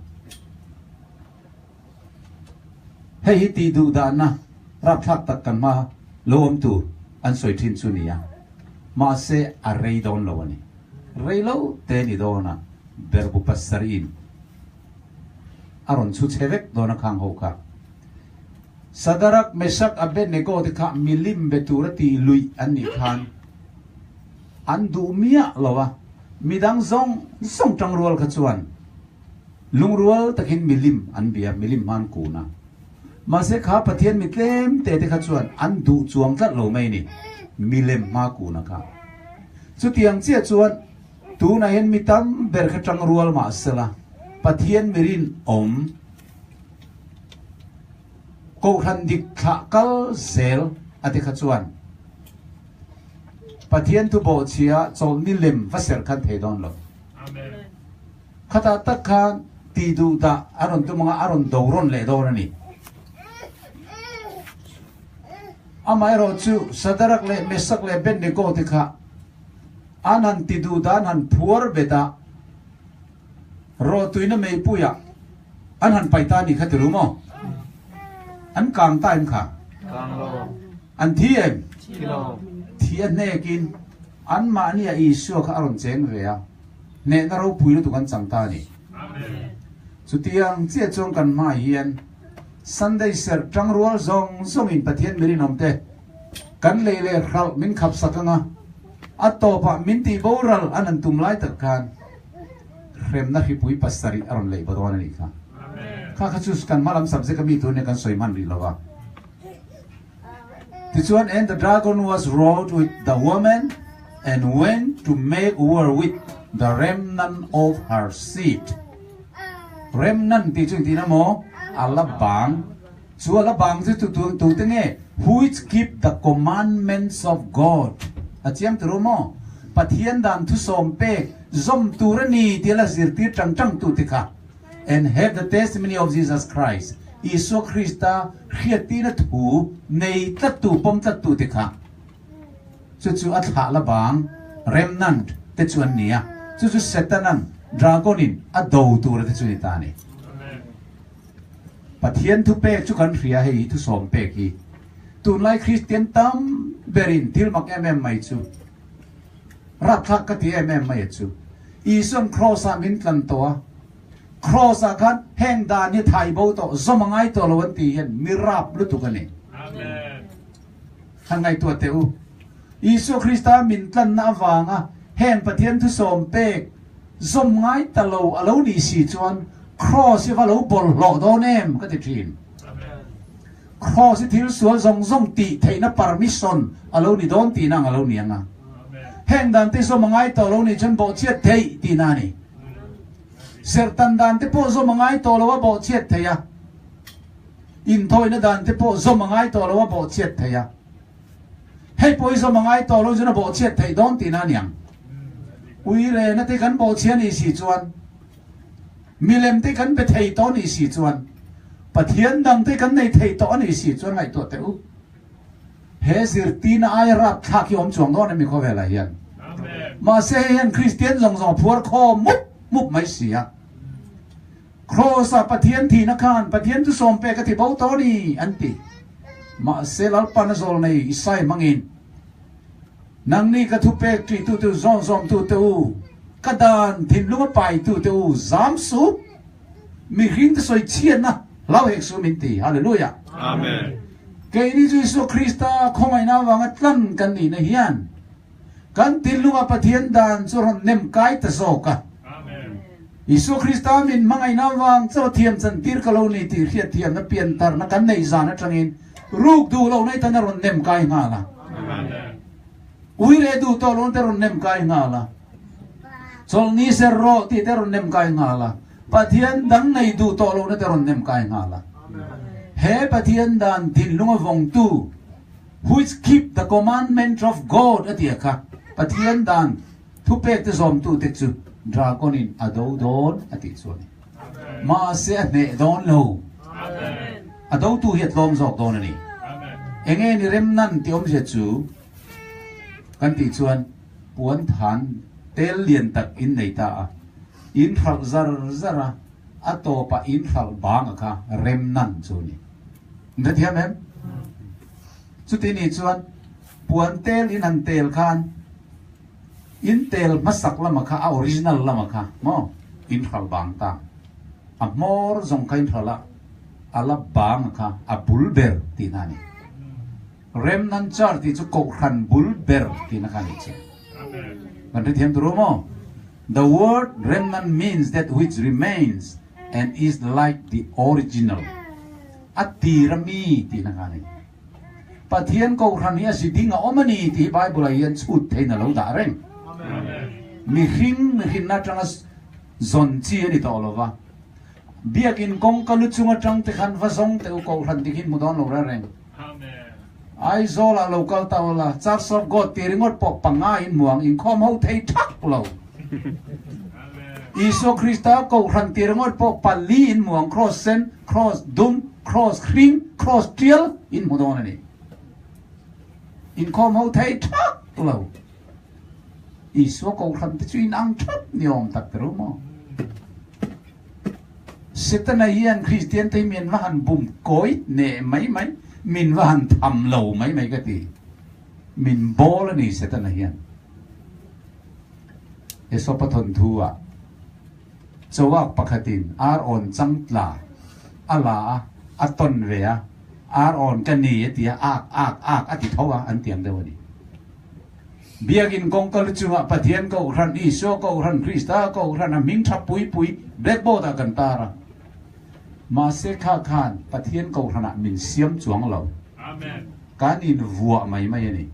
A: hei ti du da na rap thak tak kan ma lom tu an soi thin chu nia ma se a rei don lo ani rei lo te ni do na berbu pasarin aron chu chevek do na khang ho ka sadarak mesak abednego te kha milim beturati lui ani khan an du mia lowa midang zong tang rual kha chuan lung rual takin milim an bia milim man kuna ma se kha pathian mitlem te kha chuan an du chuang tlat lo mai ni milem ma kuna kha chu tiang che chuan tu na hen mitam ber kha tang rual ma sela pathian mirin om ko hran dik kha kal zel ati kha chuan pathian tu bo chia chol ni lem vaser khan the don lo amen khata tak khan ti du da aron tu manga aron doron le do ni amai ro chu sadarak le mesak le ben ne ko ti kha anan ti du da nan phuar beta ro tuina mei puya anan paita ni kha tiru mo an kang time kha an thiem thian ne kin an ma ni a isu kha aron cheng ve a ne na ro pui tu kan chang ta ni amen chu tiang che chong kan ma hian sunday ser tang rual zong in pathian meri nomte kan le khal min khap sakanga atopa min ti boral anan tum lai tak kan rem na hi pui pasari aron le bodon ni kha kha chus kan malam sabje kami tu ne kan soiman ri lawa this one and the dragon was wrote with the woman and went to make war with the remnant of her seed remnant ti chung ti na mo alabang chu alabang tu te nge which keep the commandments of God achiam tu mo pathian dan thu som pe zom turani ti la zir ti tang tu ti kha and have the testimony of Jesus Christ. Iso Christa khiatina thu nei tatu pom tatu te kha. Chu at ha la bang remnant te chuan nia. Chu setanan dragonin a do tu te chu ni ta ni. But thiên thu pe chú cần ria hay thu som pe ki. Tu lai Christian tam berin til mak mai chu. Rap thak ka ti mai chu. Ison cross a min tlan to. Cross a kan heng da ni thai bo to zomangai to lo ti hen mirap lu tu kani. Amen. Hangai to te u. Isu Christa min tlan na wanga heng pathian thu som pe zomangai ta lo alo ni si chuan cross va lo bol lo do nem ka ti thin. Amen. Cross thil sual zong zong ti theina permission alo ni don ti nang alo ni anga. Heng dan te zomangai to lo ni chen bo chiat thei ti na ni. Sertan dan te po zomangai to lo bo chiat thei ya. In thoi na dan te po zomangai to lo bo chiat thei ya. Hei po zomangai to lo jena bo chiat thei don ti na niang. Ui re na te kan bo chian ni si chuan. Milem te kan be thei to ni si chuan. Pathian dang te kan nei thei to ni si chuan ngai to te u. He sir tin ai rap thak yom chuang do na mi kho vela hian. Mà se hian Christian zong zong phuar kho muk mai sia. Cross a pathian thi na khan pathian tu som pe ka thi bo to ni anti. Ma se lal panazol nei isai mangin. Nang ni ka thu pe tri tu tu zong zong tu tu. Kadan thin lu pai tu tu zam su. Mi rin te soi chien na. Lau hek su min ti. Hallelujah. Amen. Kay ni Jesus Christa khomai na wang atlan kan ni na hian. Kan tilunga pathian dan churon nem kai ta zoka. Amen. Isu Christa min mangai na wang cho thiam chan tir kaloni tir khiat thiam na pian tar na kan nei zana tangin ruk du lo nei tan ron nem kai nga la. Amen. Ui re du to lon teron nem kai nga la. Chol ni ser ro ti teron nem kai nga la. Pathian dang nei du to lo na teron nem kai nga la. He pathian dan tilunga vong tu which keep the commandment of God atiaka. Pathian dan thu pek te zom tu te chu dragon in ado don ati chuan ma se ne don lo amen ado tu hiat lom zok don ani amen enge ni rem nan ti om je chu kan ti chuan puan than tel lien tak in nei ta in phal zar zara ato pa in phal bang kha rem nan chu ni nda thiam em chu ti ni chuan puan tel in an tel khan Intel masak lama ka original lama ka mo infal bang ta amor zong kain thala ala bang ka abulber tinani remnan char ti chu kokhan bulber tinakani che amen kan thiam mo the word remnan means that which remains and is like the original atirami tinakani pathian kokhan hi sidinga omani ti bible yan chut theina lo da reng mi hing na changas zon chi ani to lova biakin kong kalu chunga chang te khan va zong te ko hran dikin mudon lo ra reng amen ai zola local tawla church of god tiringot pok panga in muang in khom ho thei thak lo amen iso krista ko hran tiringot pok pali in muang cross sen cross dum cross kring cross tiel in mudon ani in khom ho thei thak lo Isu kau khan te chin ang thap niom tak teru mo setana hian Christian te min van bum koi ne mai min van tham lo mai ka ti min bol ni setana hian eso pathon thua chawak pakhatin ar on changtla ala aton vea ar on kani tia ak ati thowa an tiang dewani biagin kong kalchunga pathian ko ran iso ko ran Krista ko ran ming thap pui blackboard a kantara ma se kha khan pathian ko ran min siam chuang lo amen kan in vua mai ani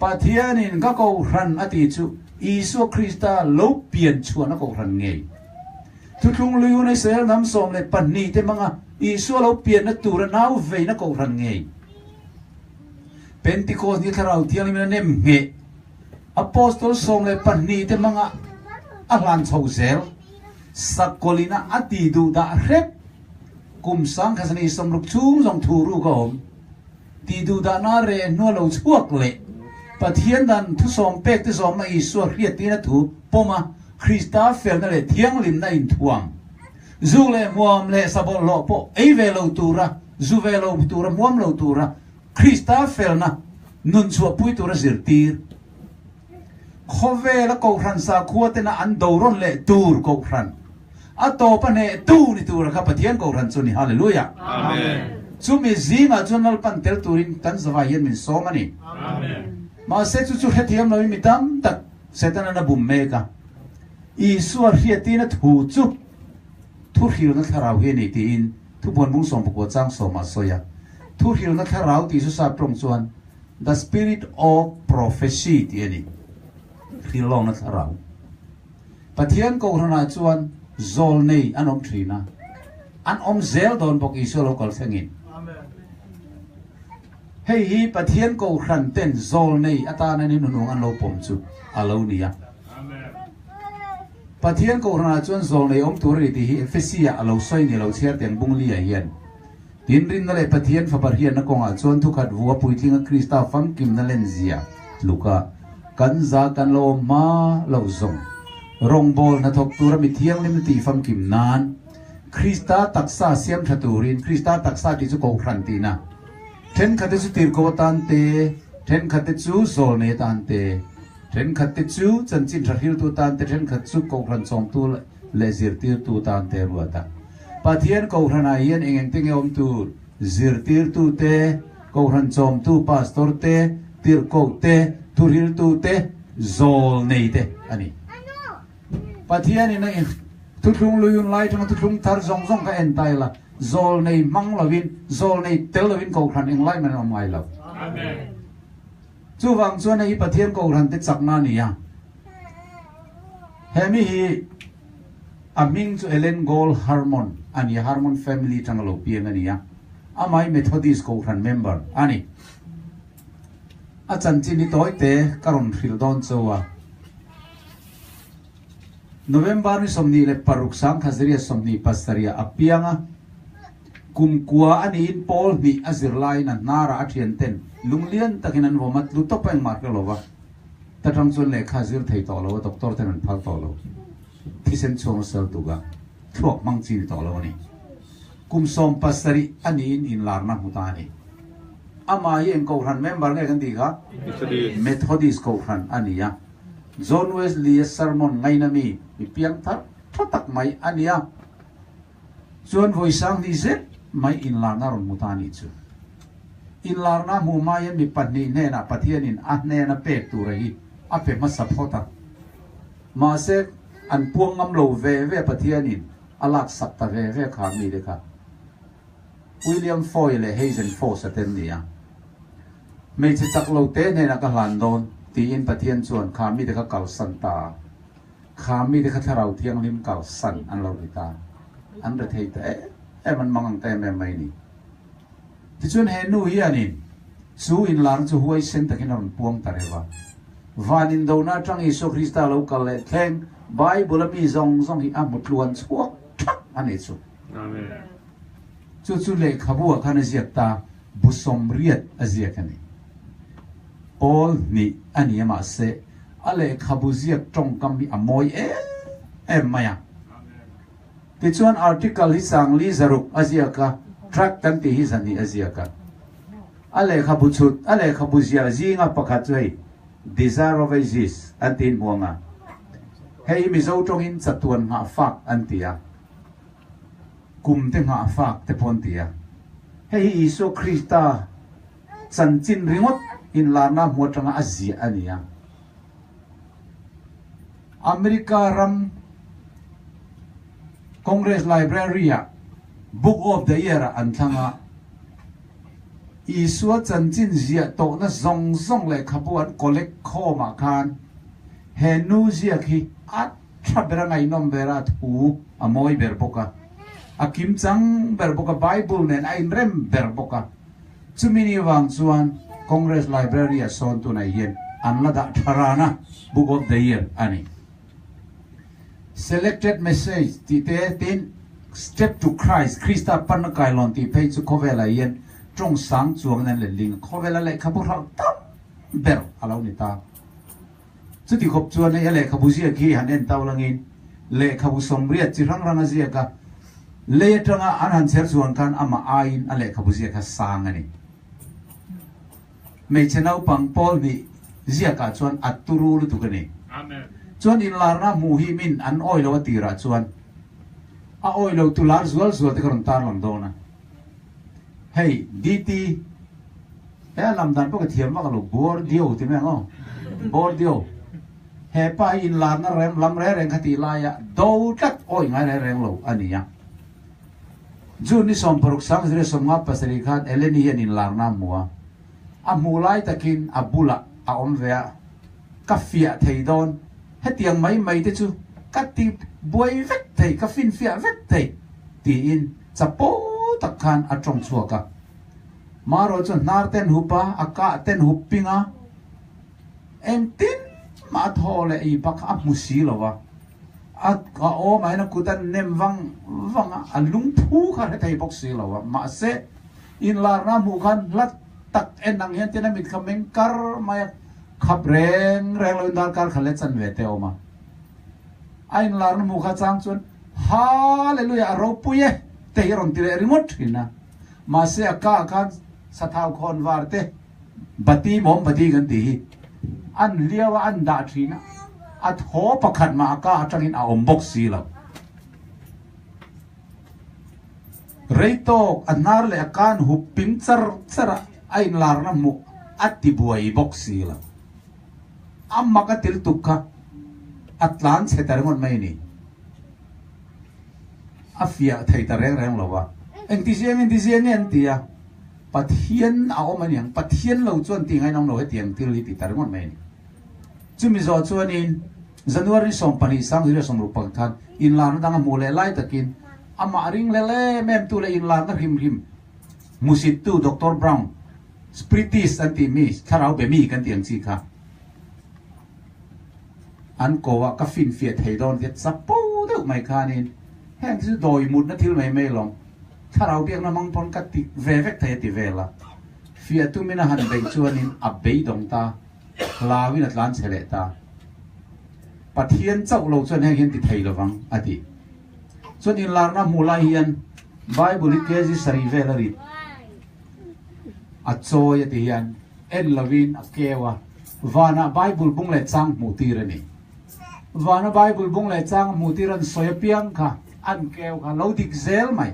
A: pathian in ka ko ran ati chu iso Krista lo pian chuan ko ran ngei thuthung lu nei sel nam som le panni te manga iso lo pian na tur nau ve na ko ran ngei Pentecost ni tharau thiang min nem nge apostol som le panni te manga alan chho zel sakolina ati du da rep kum sang khasani som ruk chung jong thuru go ti du da na re no lo chuak le pathian dan thu som pek te som na isu riat ti na thu poma Krista fel na le thiang lim na in thuang zu le muam le sabol lo po ei ve lo tura zu ve lo tura muam lo tura Krista felna nun chua pui tura zirtir khove la ko ran sa khuatena an doron le tur ko ran ato pa ne tu ni tura ka pathian ko ran chuni hallelujah amen chumi zinga chunal pan tel turin tan zawa yen min so mani amen ma se chu chu hethiam no mi tam tak setana na bum meka i suar hiatina thu chu thu hil na tharau he ni tin thu bon mung som ko chang so ma soya thu hil na tharau ti su sa prong chuan the spirit of prophecy ti ani hilong na tharau pathian ko rana chuan zol nei anom thrina an om zel don bok isu local thengin amen hei hi pathian ko ran ten zol nei ata na ni nunung an lo pom chu alo nia amen pathian ko rana chuan zol nei om tur ri ti hi efesia alo soi ni lo chiar teng bung li a hian tin rin na le pathian fa par hian na ko nga chuan thu khat vua puithinga krista fam kim na len zia luka kan za kan lo ma lo zong rong bol na thok tura mi thiang lim ti fam kim nan krista taksa siam thaturin krista taksa ti chu ko ran ti na then khate chu tir ko tan te then khate chu zol ne tan te then khate chu chanchin thahil tu tan te then khat chu ko ran chom tu le zir tir tu tan te ruata pathian ko ran a yen engeng ting om tu zir tir tu te ko ran chom tu pastor te tir ko te turil tu te zol nei te ani pathian ina tu thung luyun lai thang tu thung thar zong zong ka entai la zol nei mang lovin zol nei tel lovin ko khan eng lai man mai lo amen chu wang chuan ei pathian ko ran te chakna ni ya hemi hi aming chu elen gol harmon ani harmon family thang lo piang ani ya amai methodist ko ran member ani a chan chi ni toy te karon phil don chowa November ni somni le paruk sang khaziria somni pastaria apianga kumkua ani in pol ni azirlai na nara athian ten lunglian takinan womat luto pang markalova tatang chun le khazir thei to lo doctor ten an phal to lo thisen chom sel tuga thok mang chi to lo ni kum som pastari ani in larna hutani ama yen ko ran member ngai kan ti kha methodist ko ran ania John Wesley sermon ngai na mi piang thar thotak mai ania chuan voi sang ni zet mai in larna ron mutani chu in larna mu mai mi patni ne na pathian in a ne na pek tu rahi a pe ma sapota ma se an puang ngam lo ve pathian in alak sak ta ve kha mi de kha William Foyle Hazen Foss aten nia me che chak lo te ne na ka hlan don ti in pathian chuan kha mi de ka kal san ta kha mi de ka tharau thiang lim kal san an lo ta an re thei te man mangang te me mai ni ti chuan he nu hi anin su in lar chu huai sen takin ron puang ta rewa van in do na tang iso krista lo kal le theng bible mi zong hi amut luan chuak thak ani chu amen chu le khabu khan ziak ta busom riat azia kani Paul ni ani ma se ale khabu ziak tong kam mi amoi maya ti chuan article hi sang li zaruk azia ka track tan ti hi zani azia ka ale khabu chut ale khabu zia zinga pakhat chei desire of ages antin muanga hei mi zo tong in chatuan nga fak antia kum te nga fak te pon tia hei iso krista chanchin ringot in lana muatanga azia ania America ram Congress Library Book of the Year anthanga isua chanchin zia to na zong le khabuan collect khoma khan henu zia khi at thabera ngai nom vera thu amoi berboka akim chang berboka Bible nen ain rem berboka chumini wang chuan Congress Library son tu na yen anlada tharana Book of the Year ani selected message ti te tin step to Christ Krista pan kai lon ti pe chu khovela yen trong sang chuang nan le ling khovela le khabu ra tam ber alo ni ta chu ti khop chuan le khabu zia khi hanen taw langin le khabu somriat chi rang rang azia ka le tanga anan ser suan kan ama ain ale khabuzi kha sang ani me chenau pang pol ni zia ka chuan aturu lu tu kani amen chuan in larna mu hi min an oilo tira chuan a oilo tu lar zual zual te karon tar lam dona hey dt lam dan po ka thiam ma ka lo bor dio ti me ngo bor dio he pa in larna rem lam re reng khati la ya do tat oi ngai re reng lo ania Juni som paruk sang zire som nga pasari khat eleni hian in larna mua a mulai takin a bula a omvea ka fia theidon hetiang mai te chu ka ti buai vek thei ka fin fia vek thei ti in chapo takhan a tong chuaka maro chu nar ten hupa aka ten hupinga en tin ma thole i pak a musi lowa a o mai na kutan nem wanga alung thu kha thei bok si lowa ma se in larna mu khan lat tak enang hian tena mit khameng kar mai khap reng lo dar kar khale chan ve te oma ain larna mu kha chang chun hallelujah ro puye te ron tire remote hina ma se aka khan sathau khon war te bati mom bati gan ti an liawa an da thina at ho pakhat ma aka atangin a ombok si lo reito anar le akan hu pingchar chara ain larna mu atti buai boxi la amma ka til tukha atlan che tarangon mai ni afia thei tareng reng lowa engti en tia pathian a omaniang pathian lo chuan ti ngai nong lo he tiang til li ti tarangon mai ni chumi zo chuan in January som pani sang hira som rupang than in larna danga mule lai takin ama ring lele mem tu le in larna him musit tu Dr. Brown spiritis anti mi tharau be mi kan tiang chi kha an kowa ka fin fiat heidon tiat sapo deuh mai khanin heng chu doi mut na thil mai mai long tharau biak na mang pon ka ti ve vek thai ti vela fiat tu mina han beng chuanin a bei dong ta lawin atlan chele ta pathian chau lo chuan heng hin ti thei lawang ati chuan in larna mulai hian bible ke ji sari velari a choi ati hian en lovin a kewa vana bible bung le chang mu tirani vana bible bung le chang mu tiran soya piang kha an kew kha lo dik zel mai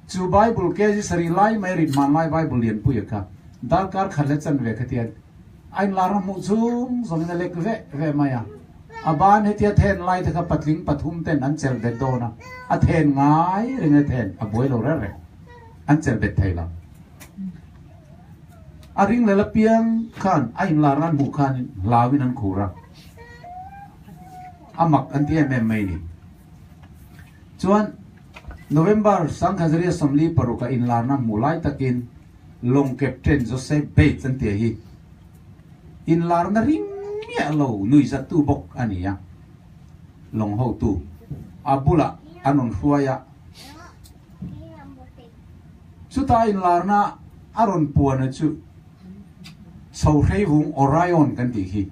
A: chu bible ke ji sari lai mai rit man lai bible lian puya kha dal kar khale chan ve khatian ain larna mu chung zomina lek ve maya aban hetia then lai ta patling pathum ten an chel bet dona a then ngai ringa then a boi lo re an chel bet thaila aring lela piang khan ain laran mu khan lawin an khura amak anti em mai ni chuan November sang khazria somli paruka in larna mulai takin long captain Joseph Bates anti hi in larna ring mia lo nui za tu bok ania long ho tu abula anon huaya chuta in larna aron puana chu sau rei vung Orion kan ti hi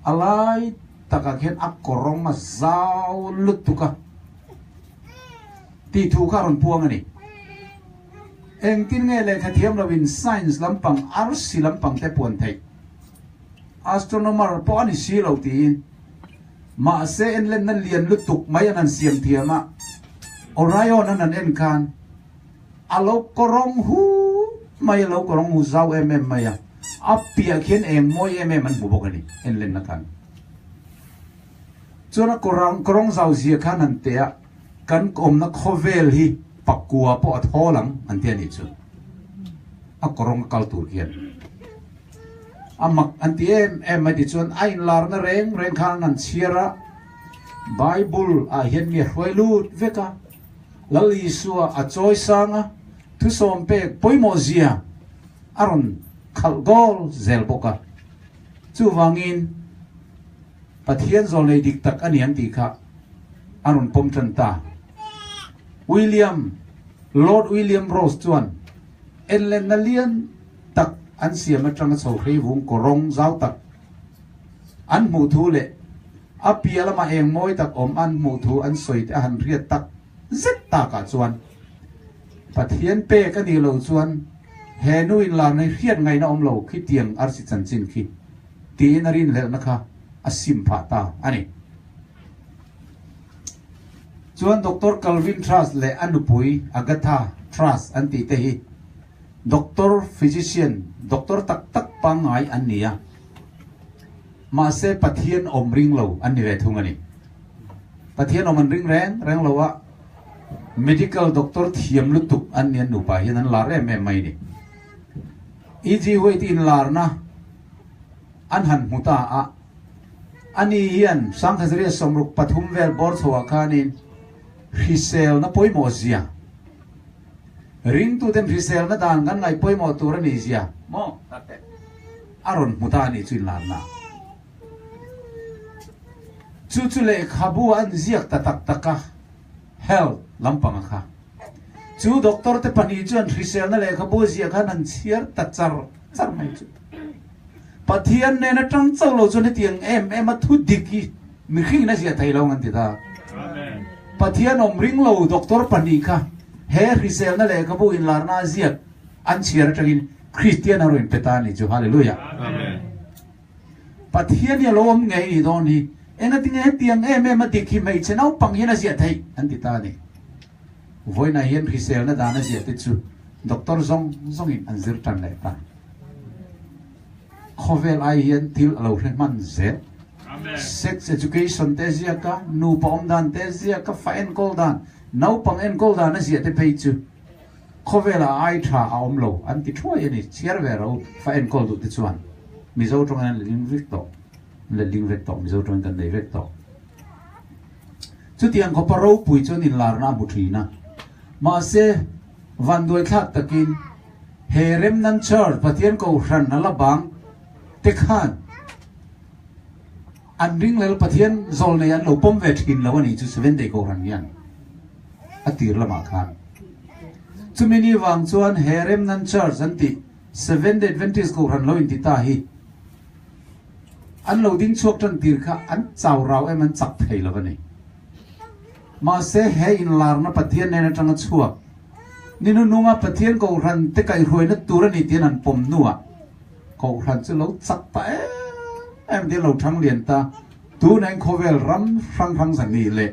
A: alai taka khen akorong ma zau lutuka ti thu ka ron puang ani eng tin nge le khathiam lawin science lampang arsi lampang te puan thei astronomer po ani si lo tin ma se en len nan lian lutuk mai an siam thiama Orion an en kan alo korong hu mai lo korong hu zau em maya apia khen em moi em man bubok ani en len na kan chona korong zau zia khan an te kan kom na khovel hi pakua po at holang an te ni chu a korong kal tur hian amak anti em mai ti chuan ain lar na reng khan an chiara bible a hian mi hroilut veka lali suwa a choi sanga thu som pe poimo zia aron khal gol zel boka chu wangin pathian zol nei dik tak aniam ti kha aron pom than ta Lord William Rose chuan en len na lian tak an siam atang chho rei vung korong zau tak an mu thu le apia lama eng moi tak om an mu thu an soi te han riat tak zet ta ka chuan pathian pe ka ni lo chuan he nu in la nei riat ngai na om lo khi tiang ar si chan chin khi ti narin le na kha asim pha ta ani chuan Dr. Calvin Trust le anupui Agatha Trust an ti te hi doctor physician doctor tak tak pangai an nia ma se pathian om ring lo an ni ve thung ani pathian om an ring reng lo wa medical doctor thiam lutuk an nian nu pa hian an lar em mai ni iji hoi tin lar na an han muta a ani hian sang khazria somruk pathum vel bor thowa khanin risel na poimo zia ring tu den risel na dan gan ngai poimo tur ni zia mo tate aron muta ni chin lar na chu le khabu an ziak ta tak taka health lampang kha chu doctor te pani chuan risel na le khabu zia khan an chiar ta char mai chu pathian ne na tang chau lo chu ne tiang em a thu diki mi khing na zia thai lo ngan ti ta amen pathian om ring lo doctor pani kha he risel na le khabu in lar na zia an chiar tagin christian aroin petani chu hallelujah amen pathian ya lo om ngai ni don hi enga tinga tiang em a diki mai chenau pang hian a zia thai an ti ta ni voina hian risel na dana zia te chu doctor zong in an zir tan le ta khovel ai hian til alo hre man zet sex education te zia ka nu pom dan te zia ka fa en kol dan nau pang en kol dan a zia te pei chu khovel ai tha aom lo an ti thoi ani chiar ve ro fa en kol du ti chuan mi zo tong an ling victor le ling victor mi zo tong kan dei victor chu tiang ko paro pui chon in lar na bu thina ma se van doi thak takin herem nan church pathian ko ran na la bang te khan an ring lel pathian zol ne an lo pom ve thin lo ani chu 7 day ko ran yan atir lama khan chu mini wang chuan herem nan church anti 7 day adventist ko ran lo in ti ta hi an lo ding chuak tan tir kha an chau rau em an chak thei lo ani ma se he in lar na pathian ne na tang chuak ninu nunga pathian ko ran te kai roi na turani tian an pom nuwa ko ran chu lo chak pa em dia lo thang lian ta tu nang khovel ram rang san ni le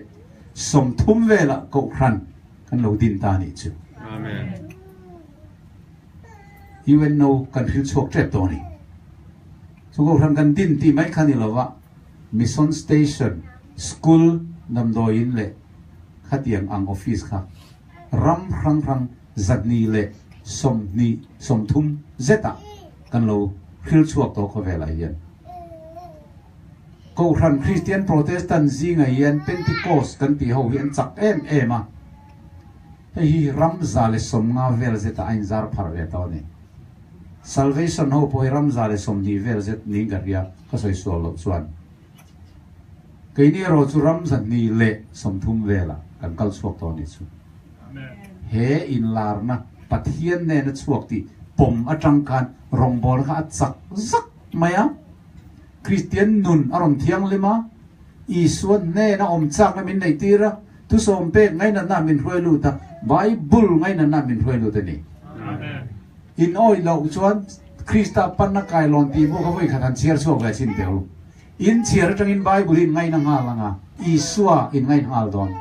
A: som thum vela ko ran kan lo din ta ni chu amen even no kan hil chok trep to ni so ko ran kan din ti mai khani lawa mission station school nam do in le khatiang ang office kha ram rang zadni le som thum zeta kan lo hil chok to ko vela yen ko ran Christian Protestant zinga yen Pentecost kan ti ho yen chak em a hi ram zale som nga vel zeta ain zar phar ve to ni salvation ho poi ram zale som ni vel zet ni garia ka soi so lo chuan ke ni ro chu ram zat ni le som thum vela kan kal chuak to ni chu amen he in lar na pathian ne na chuak ti pom atang kan rong bol kha chak zak maya Christian nun aron thiang lima isuan ne na om chak na min nei tira tu som pe ngai na min hroi lu ta Bible ngai na min hroi lu ta ni amen in oi lo chuan Krista pan na kai lon ti bo ka voi khan chiar chuak la chin teu in chiar tang in Bible in ngai na nga langa isua in ngai hal don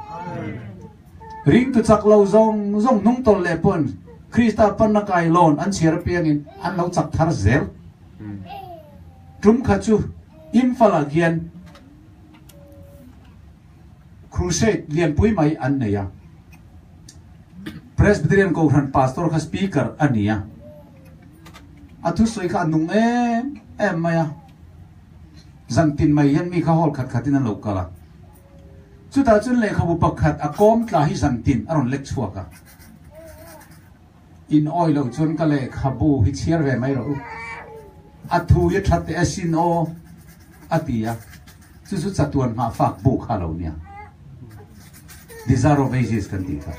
A: ring tu chak lo zong nung tol le pon Krista pan na kai lon an chiar piang in an lo chak thar zel tum khachu infala gian crusade lian pui mai an neya presbyterian ko ran pastor kha speaker ania athu soi kha nung em maya zantin mai yan mi kha hol khatin an lokala chu ta chun le khabu pakhat akom tla hi zantin aron lek chuaka in oil lo chun ka le khabu hi chiar ve mai ro athu ye that asin o atia chu chatuan ma fak bu kha lo nia desire of ages kan ti kha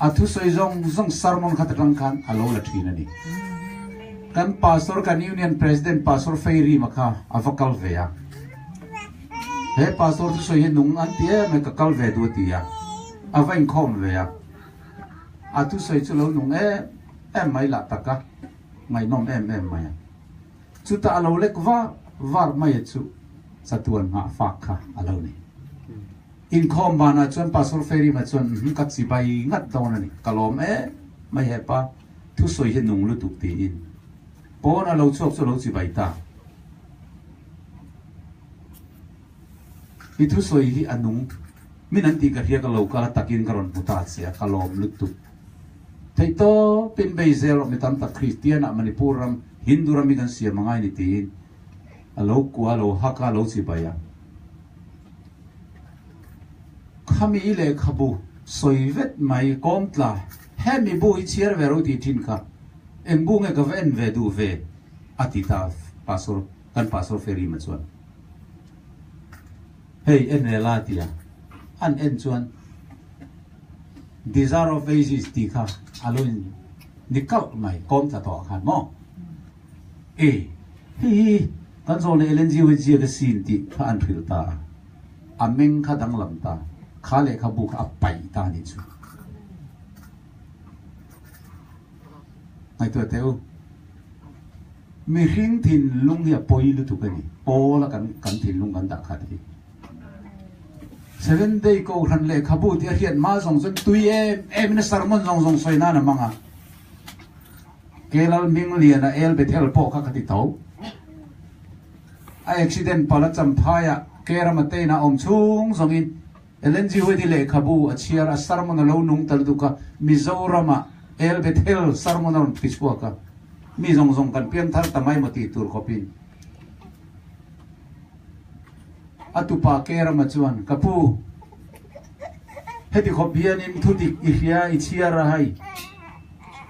A: athu soi zong sermon khat rang khan alo la thina ni kan pastor kan union president pastor Feiri makha avakal veya he pastor tu soi nung an tia me ka kal ve du tia a vain khom ve a tu soi chu lo nung em mai la taka ngai nom em mai chu ta alo lek var mai chu satuan nga fa kha alo ni in khom bana chuan pastor feri ma chuan ka chi bai ngat dawn ani kalom mai he pa tu soi he nung lu tu ti in pon alo chok chu lo chi bai ta i thu soi hi anung min an ti ka hia ka lo ka takin karon puta sia kalom lu tu thei to pin bei zero mi tam ta christian a manipur ram hindu ram mi kan sia mangai ni tin alo kwa lo haka lo chi bai ya khami ile khabu soivet mai komtla hemi bu I chiar vero ti tin ka embu nge ka ven ve du ve atita pasor kan pasor feri ma chuan hey en relatia an en chuan desire of ages ti kha alun nikal mai komtla to khan mo hi kan zo le LNG wi ji ka sin ti kha an thil ta ameng kha dang lam ta khá lệ khá buộc áp bảy ta đi chú ngày tuổi theo mi riêng thìn lung hiệp bôi lu tụ cái này bô là cắn thìn lung cắn đặc khát đi 7 day câu khăn lệ khá buộc thì hiện má dòng dân tùy em nó sermon dòng xoay na nè mang à cái là mình liền là el bethel po khá khát tàu ai accident pala chăm phai à cái là mà tây na om chung dòng in LNG hui di le khabu achiar asarmona lo nung tal duka Mizorama el bethel sarmona pichwa ka mi zong kan pian thar tamai mati tur khopin atupa kera machuan kapu heti khopian in thudik ihia ichiara hai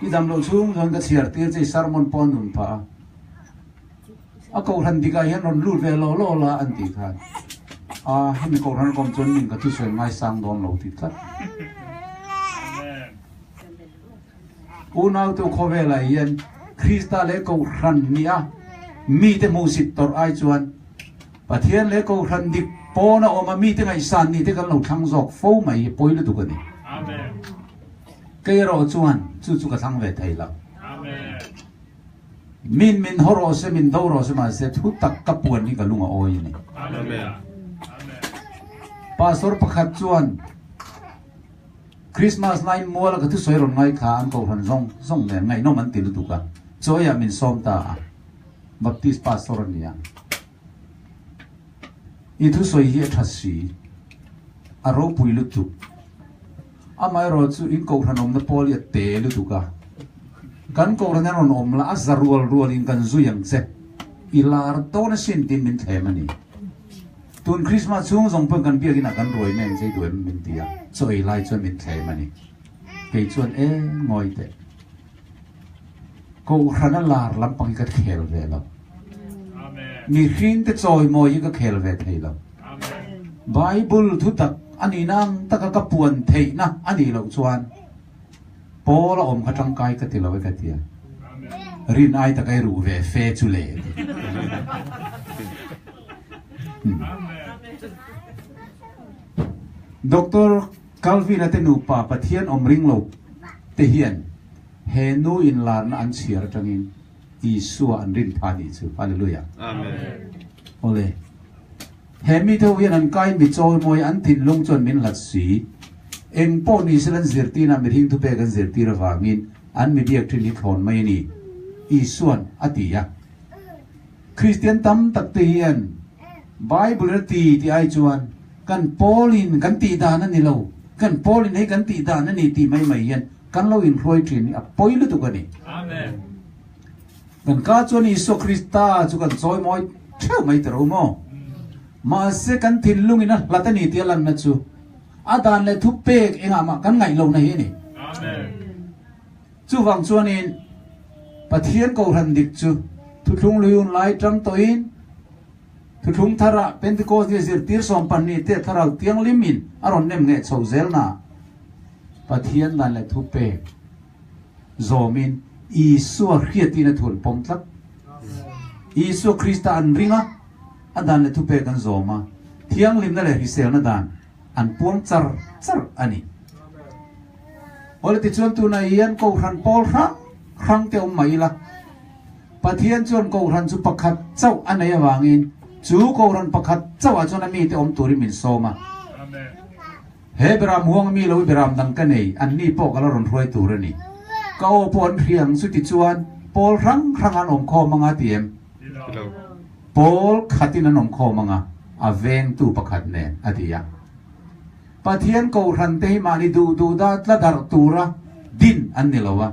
A: idam lo chung zong ka chiar tir che sarmon ponum pa akau han diga hian ron lut ve lo la anti khan hemi ko ran kom chon min ka tu soi mai sang don lo ti tlat unau tu khove la yen Krista le ko ran nia mi te mu sit tor ai chuan pathian le ko ran dik pona oma mi te ngai san ni te kan lo thang jok fo mai poi lu tu ka ni amen ke ro chuan chu ka thang ve thai la amen min horo se min do ro se ma se thu tak ka puan ni ka lunga oi ni amen pastor pakhat chuan Christmas night mua la ka thu soi ron ngai kha an ko ran zong ne ngai no man ti lu tu ka choya min som ta baptist pastor nia I thu soi hi thasi aro pui lu tu amai ro chu in ko ran om na pol ya te lu tu ka kan ko ran ron om la azarul in kan zu yang se ilar to na sin tin min themani tuần Christmas chung dòng phương cần bia cái nào cần rồi men dây đuổi mình tia rồi lại cho mình thấy mà nè cái chuan ngồi thế cô khăn là làm bằng cái khéo về lắm mi khiên cái rồi mồi cái khéo về thấy lắm Bible thu tập anh ấy năng ta cái buồn thấy na anh ấy lâu chuan bố là ôm cái trong cái thì là cái tia rin ai ta cái rủ về phê chu lệ Doctor Calvin at nupa pathian omring lo tehian he nu in lan an chiar tangin Isua an rin thani chu hallelujah amen ole he mi tho hian an kai mi choi moi an thin lung chon min lat si eng po ni selan zirti na mi hing tu pe kan zirti ra wangin an mi biak thin ni khon mai ni Isuan atia Christian tam tak tehian Bible ti ai chuan kan Paulin kan ti da na ni lo kan Paulin he kan ti da na ni ti mai hian kan lo in roi thin a poilu tu ka ni amen kan ka chuan Isu Krista chu kan choi moi theu mai tro mo ma se kan thin lungina latani ti lan na chu adan le thu pek enga ma kan ngai lo na hi ni amen chu wang chuan in pathian ko ran dik chu thu thung luyun lai tang to in thu thung thara Pentecost ni zir tir som pan ni te tharau tiang limin aron nem nge chho zel na pathian dan le thu pe zomin Isu khiati na thul pom tlak Isu Krista an ringa adan le thu pe kan zoma thiang lim na le hisel na dan an puang char ani ole ti chuan tu na hian ko ran pol rang te mai la pathian chuan ko ran chu pakhat chau anei awangin chu ko ran pakhat chau a chuan mi te turi min soma he beram huang mi lo beram dang ka nei an ni po kala ron roi tur ani ka o pon riang su ti chuan pol rang an kho manga tiem pol khatin an kho manga aveng tu pakhat ne adia pathian ko ran te mani du da tla dar tura din an ni lawa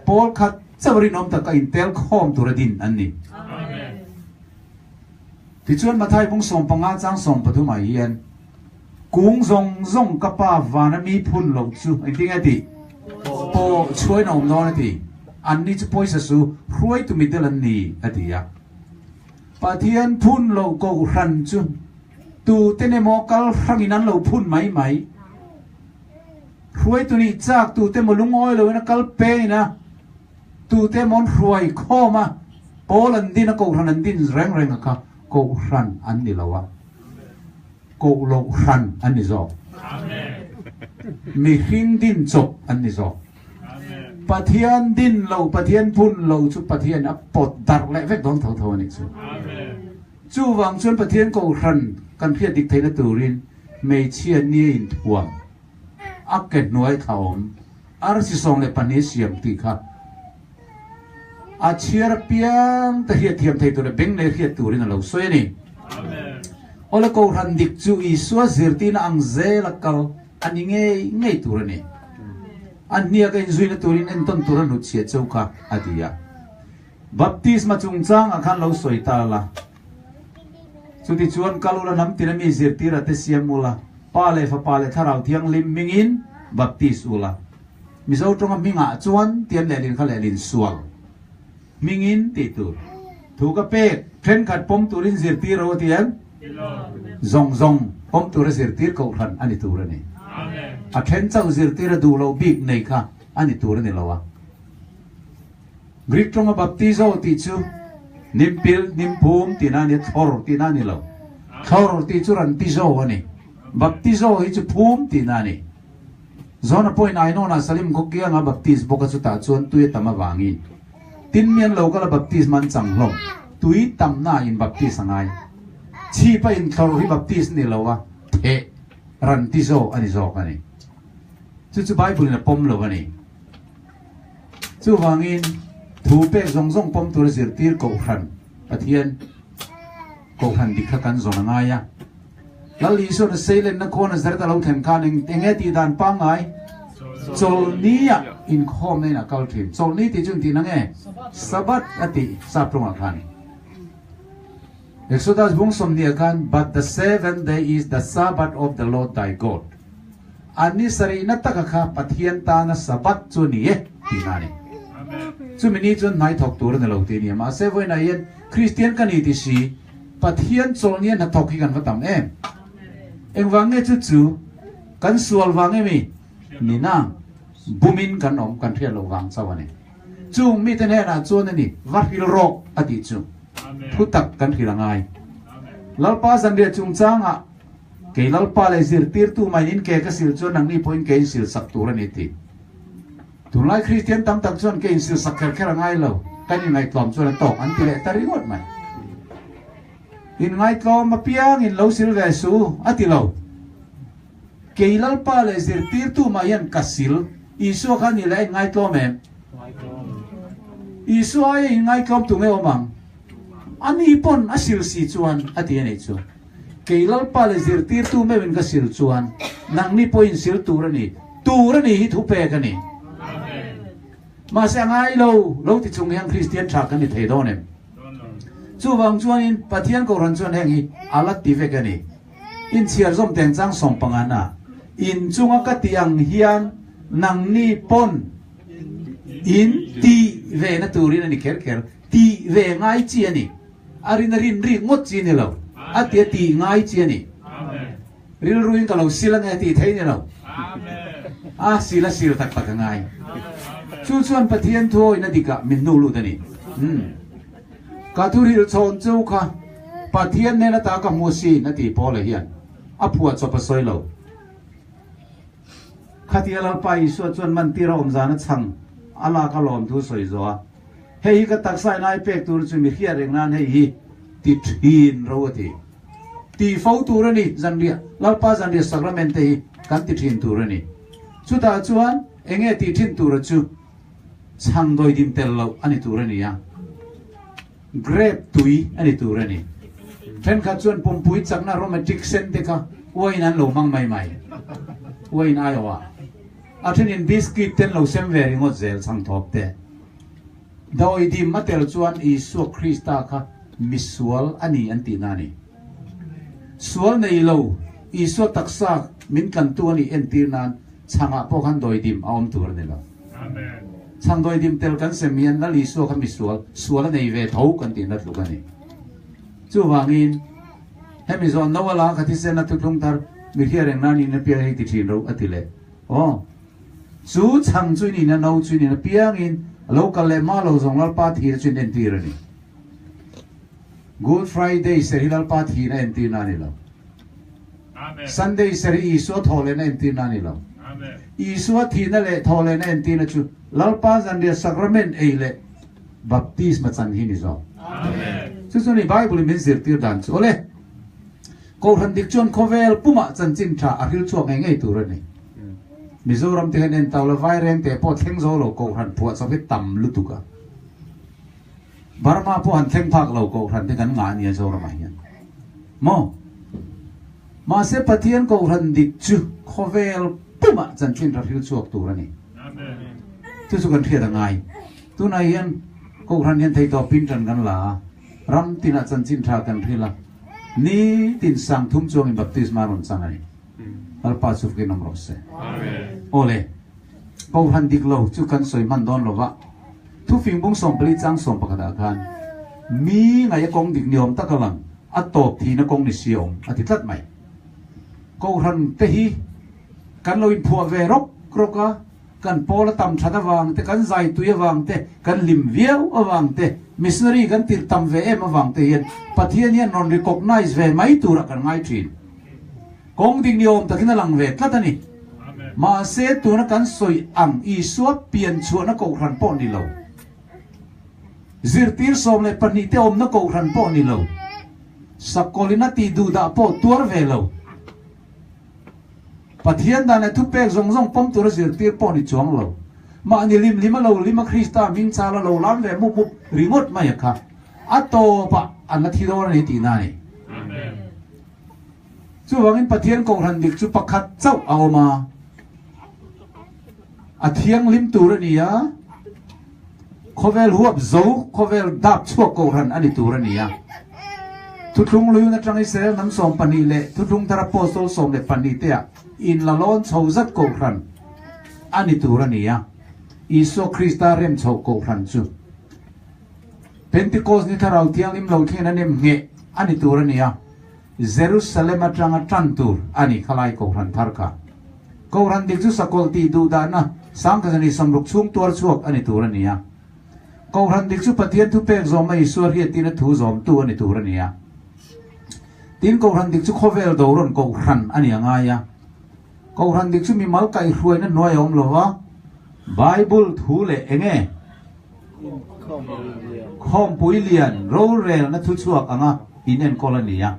A: pol khat chawri nom ta ka intel khom tura din an ni ti chuan mathai bung som panga chang som pathu mai hian kung zong kapa vana mi phun lo chu I think ati po chuai nom no ati an ni chu poisa su ruai tu midel an ni atia pathian phun lo ko ran chu tu tene mo kal ranginan lo phun mai ruai tu ni chak tu te molung oi lo na kal pe na tu te mon ruai khoma polan din ko ran an din reng ka ko ran an ni lawa ko lo ran an ni zo mi hin din chop an ni zo pathian din lo pathian phun lo chu pathian a pot dar le vek don tho ni chu chu wang chuan pathian ko ran kan phiat dik theina turin mei chian ni in thuam aket nuai thaom ar si song le pani siam ti kha a chiar piang ta hiat thiam thei tu le beng le hiat turin lo soi ni ole ko ran dik chu I suwa zirtin ang zela kal ani ngei turani an nia ka inzuina turin en ton turan hu chia chau kha adia baptisma chung chang akhan lo soi ta la chuti chuan kalula nam tirami zirtira te siamula pale fa pale tharau thiang lim mingin baptis ula mizo tonga minga chuan tian lelin kha lelin sual mingin ti tur thu ka pe thren khat pom turin zirtiro tian zong pom tur zirtir ko ran ani turani a thren chau zirtira du lo big nei kha ani turani lawa Greek tonga baptizo ti chu nimpil nimpum tinani thor tinani lo thor ti chu ran ti zo ani baptizo hi chu phum tinani zona point ai no na salim ko kia nga baptiz boka chu ta chuan tuye tama wangin tin mian lo kala baptiz man changlom tui tam na in baptiz angai chi pa in thor hi baptiz ni lowa the ran ti zo ani zo ani chu bible na pom lo ani chu wangin thu pe zong pom tur zirtir ko ran pathian ko ran dikha kan zona nga ya lali so na seilen na ko na zarta lo them khaning tenge ti dan pa ngai chol nia in khom nei na kal thin chol ni ti chun ti na nge sabat ati saprunga khan Exodus bung som nia kan but the seventh day is the Sabbath of the Lord thy God ani sari na taka kha pathian ta na sabat chu ni e ti na ni chu mini chun nai thok tur na lo ti ni ma se voi na yen Christian kan ni ti si pathian chol ni na thok hi kan va tam em eng wange chu kan sual wange mi ni na bumin kan om kan thia lo wang chawane chung mi ten he na chuan ani varhil rok ati chu thutak kan hirangai lalpa san ria chung changa ke lalpa le zir tir tu mai in ke ka sil chuan ang ni point ke sil sak tur ani ti tunlai Christian tam tak chuan ke sil sak kher ngai lo kan ni ngai tlom chuan tok an ti le tari ngot mai in ngai tlom ma piang in lo sil ve su ati lo ke lalpa le zir tir tu mai an kasil isu khan ni le ngai tlom em isu ai ngai tlom tu nge omang ani pon asil si chuan ati ani chu keilal pale zirtir tu me win ka sil chuan nang ni point sil turani hi thu pe kani ma sa ngai lo ti chung yang Christian thak kani thei don em chu wang chuan in pathian ko ran chuan heng hi alat ti ve kani in chiar zom teng chang som pangana in chunga ka tiang hian nang ni pon in ti ve na turin ani ker ti ve ngai chi ani arin ri ngot chi ni lo atia ti ngai chi ani ril ruin ka lo silang ati thei ni lo a sila sil tak tak ngai chu chuan pathian thoi na dika min nu lu tani ka thu ril chon chau kha pathian ne na ta ka musi na ti pole hian apua cho pasoi lo khatia lal pai so chon man ti rom zana chang ala ka lom thu soi zo hei ka tak sai nai pek tur chu mi khia reng nan hei hi ti thin ro ti fo tur ni zan ria lal pa zan ria sacrament hi kan ti thin tur ni chu ta chuan enge ti thin tur chu chang doi dim tel lo ani tur ni ya grape tui ani tur ni then kha chuan pum pui chakna romantic sen te ka wain an lo mang mai mai wain ai wa athin in biscuit ten lo sem ve ringot zel chang thop te doi dim matel chuan isu krista kha misual ani anti nani sual nei lo isu taksa min kan tu ani entir nan changa po khan doi dim aom tur ne lo amen chang doi dim tel kan semian na li su kha misual sual nei ve thau kan tin dat lu kan ni chu wangin hemizon nawala khathi se na tu tlung tar mi hiareng nani na pia hei ti thin ro atile chu chang chu ni na no chu ni na piangin local le ma lo zong lal pa thi chu den ti ra ni Good Friday seri lal pa thi na en ti na ni lo amen Sunday seri isu thole na en ti na ni lo amen isu thi na le thole na en ti na chu lal pa zan de sacrament ei le baptism chan hi ni zo amen chu ni bible min zir tir dan chu ole ko han dik chon khovel puma chan chin tha aril chuak ngai ngai tur ni Mizoram te nen tawla vai reng te po theng zo lo ko han puat so bit tam lutuka Burma po han theng phak lo ko han te kan nga ni zo ra mai mo ma se pathian ko han dik chu khovel puma chan chin ra hil chuak tur ni amen tu su kan thia da ngai tu na yan ko han yan thei to pin ran kan la ram tina chan chin tha kan thila ni tin sang thum chong in baptisma ron changai alpa suf ke nom rose amen ole ko han dik lo chu kan soi man don lo wa thu phing bung som pali chang som pakada khan mi ngai kong dik niom takalang atop thi na kong ni siom ati tlat mai ko han te hi kan lo in phua ve rok kroka kan pola tam thada wang te kan zai tuya wang te kan lim viau awang te missionary kan tir tam ve em awang te yen pathian yan non recognize ve mai tura kan ngai thin kong ding niom takina lang ve tlatani ma se tu na kan soi ang i suap pian chu na ko ran po ni lo zirtir som le pani te om na ko ran po ni lo sakolina ti du da po tur ve lo pathian da na thu pek zong zong pom tur zirtir po ni chong lo ma ni lim lima lo lima krista min cha lo lam ve mu mu remote ma yakha ato pa an thi do ni ti na ni amen chu wangin pathian ko ran dik chu pakhat chau awma a thiang lim tur ani ya khovel huap zo khovel dap chuak ko ran ani tur ani ya thutlung lu na tang israel nam som pani le thutlung thara apostol som le pani te in la lon chhozat ko ran ani tur ani ya iso krista rem chho ko ran chu pentecost ni tharau thiang lim lo thena nem nge ani tur ani ya Jerusalem atanga tantur ani khalai ko ran tharka ko ran dik chu sakol ti du da na sang ka ni samruk chung tuar chuak ani tur ani ya ko ran dik chu pathian thu pek zom mai sur hi tin thu zom tu ani tur ani ya tin ko ran dik chu khovel do ron ko ran ani anga ya ko ran dik chu mi mal kai hruai na noi om lo wa bible thu le enge khom puilian ro rel na thu chuak anga inen kolani ya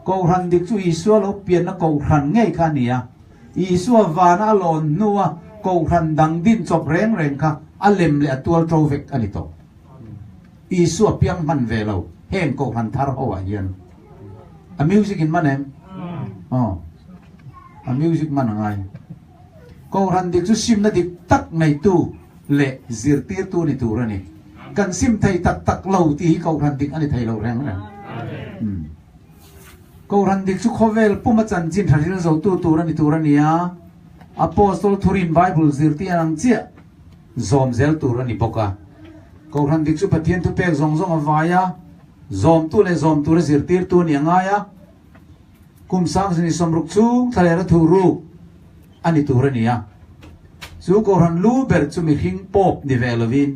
A: ko ran dik chu isu lo pian na ko ran ngei kha ni ya isu vana lon nuwa ko ran dang din chop reng reng kha alem le atual trofek ani to isu piang man ve lo hen ko ran thar ho wa hian a music in manem a music man ngai ko ran dik chu sim na dik tak nei tu le zir tir tu ni tu rani kan sim thai tak tak lo ti ko ran dik ani thai lo reng reng ko ran dik chu khovel puma chan chin tharil zo tu tu rani tu rani ya apostol thurin bible zir ti ang chia zom zel tu rani boka ko ran dik chu pathian tu pek zong zong awaya zom tu le zom tu zir tir tu ni anga ya kum sang ni somruk chu thalera thu ru ani tu rani ya chu ko ran lu ber chu mi hing pop ni velovin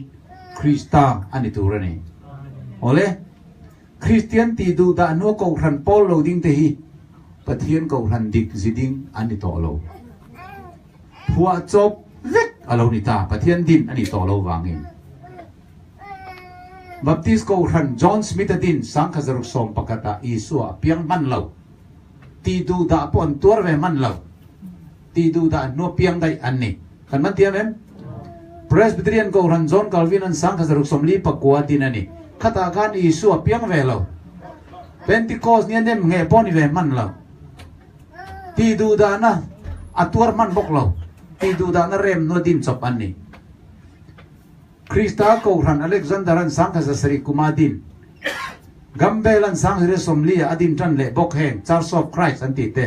A: krista ani tu rani ole Christian ti du da no ko ran Paul lo ding te hi pathian ko ran dik ziding ani to lo phua chop vek alo ni ta pathian din ani to lo wangin baptist ko ran John Smith din sang khazaruk som pakata isua piang man lo ti du da pon tur ve man lo ti du da no piang dai ani kan man tiam em Presbyterian ko ran John Calvin an sang khazaruk som li pakwa din ani khata gan isua piang ve lo Pentecost ni nem nge poni ve man lo ti du da na atur man bok lo ti du da na rem no din chop ani Krista ko ran Alexander an sang khazasari kumadin Gambelan sang re somlia adin tan le bok heng Church of Christ an ti te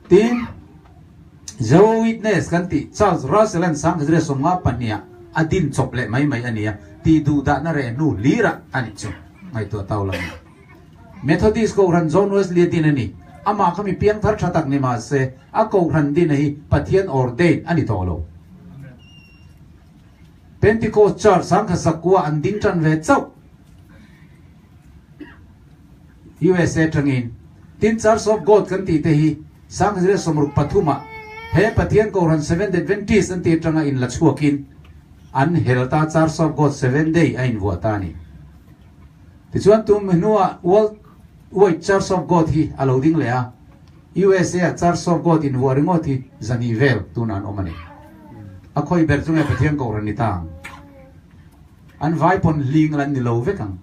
A: tin Jehovah Witness kan ti Charles Russell an sang re somnga pania adin chop le mai mai ania ti du da na re nu lira ani chu mai to taulang Methodist ko ran John Wesley din ani ama kami piang thar thatak ni ma se a ko ran din hi pathian ordain ani to lo Pentecost Church sang khasakwa an din tan ve chau USA tangin tin Church of God kan ti te hi sang re somruk pathuma he pathian ko ran 7 Adventist an ti tanga in la chuakin an helta Church of God 7 day ain vuatani ti chuan tum menua World Church of God hi allowing le a USA Church of God in waringot hi zanivel tunan omani akhoi berchunga pathian ko ran ni tang an vai pon ling lan ni lo vekang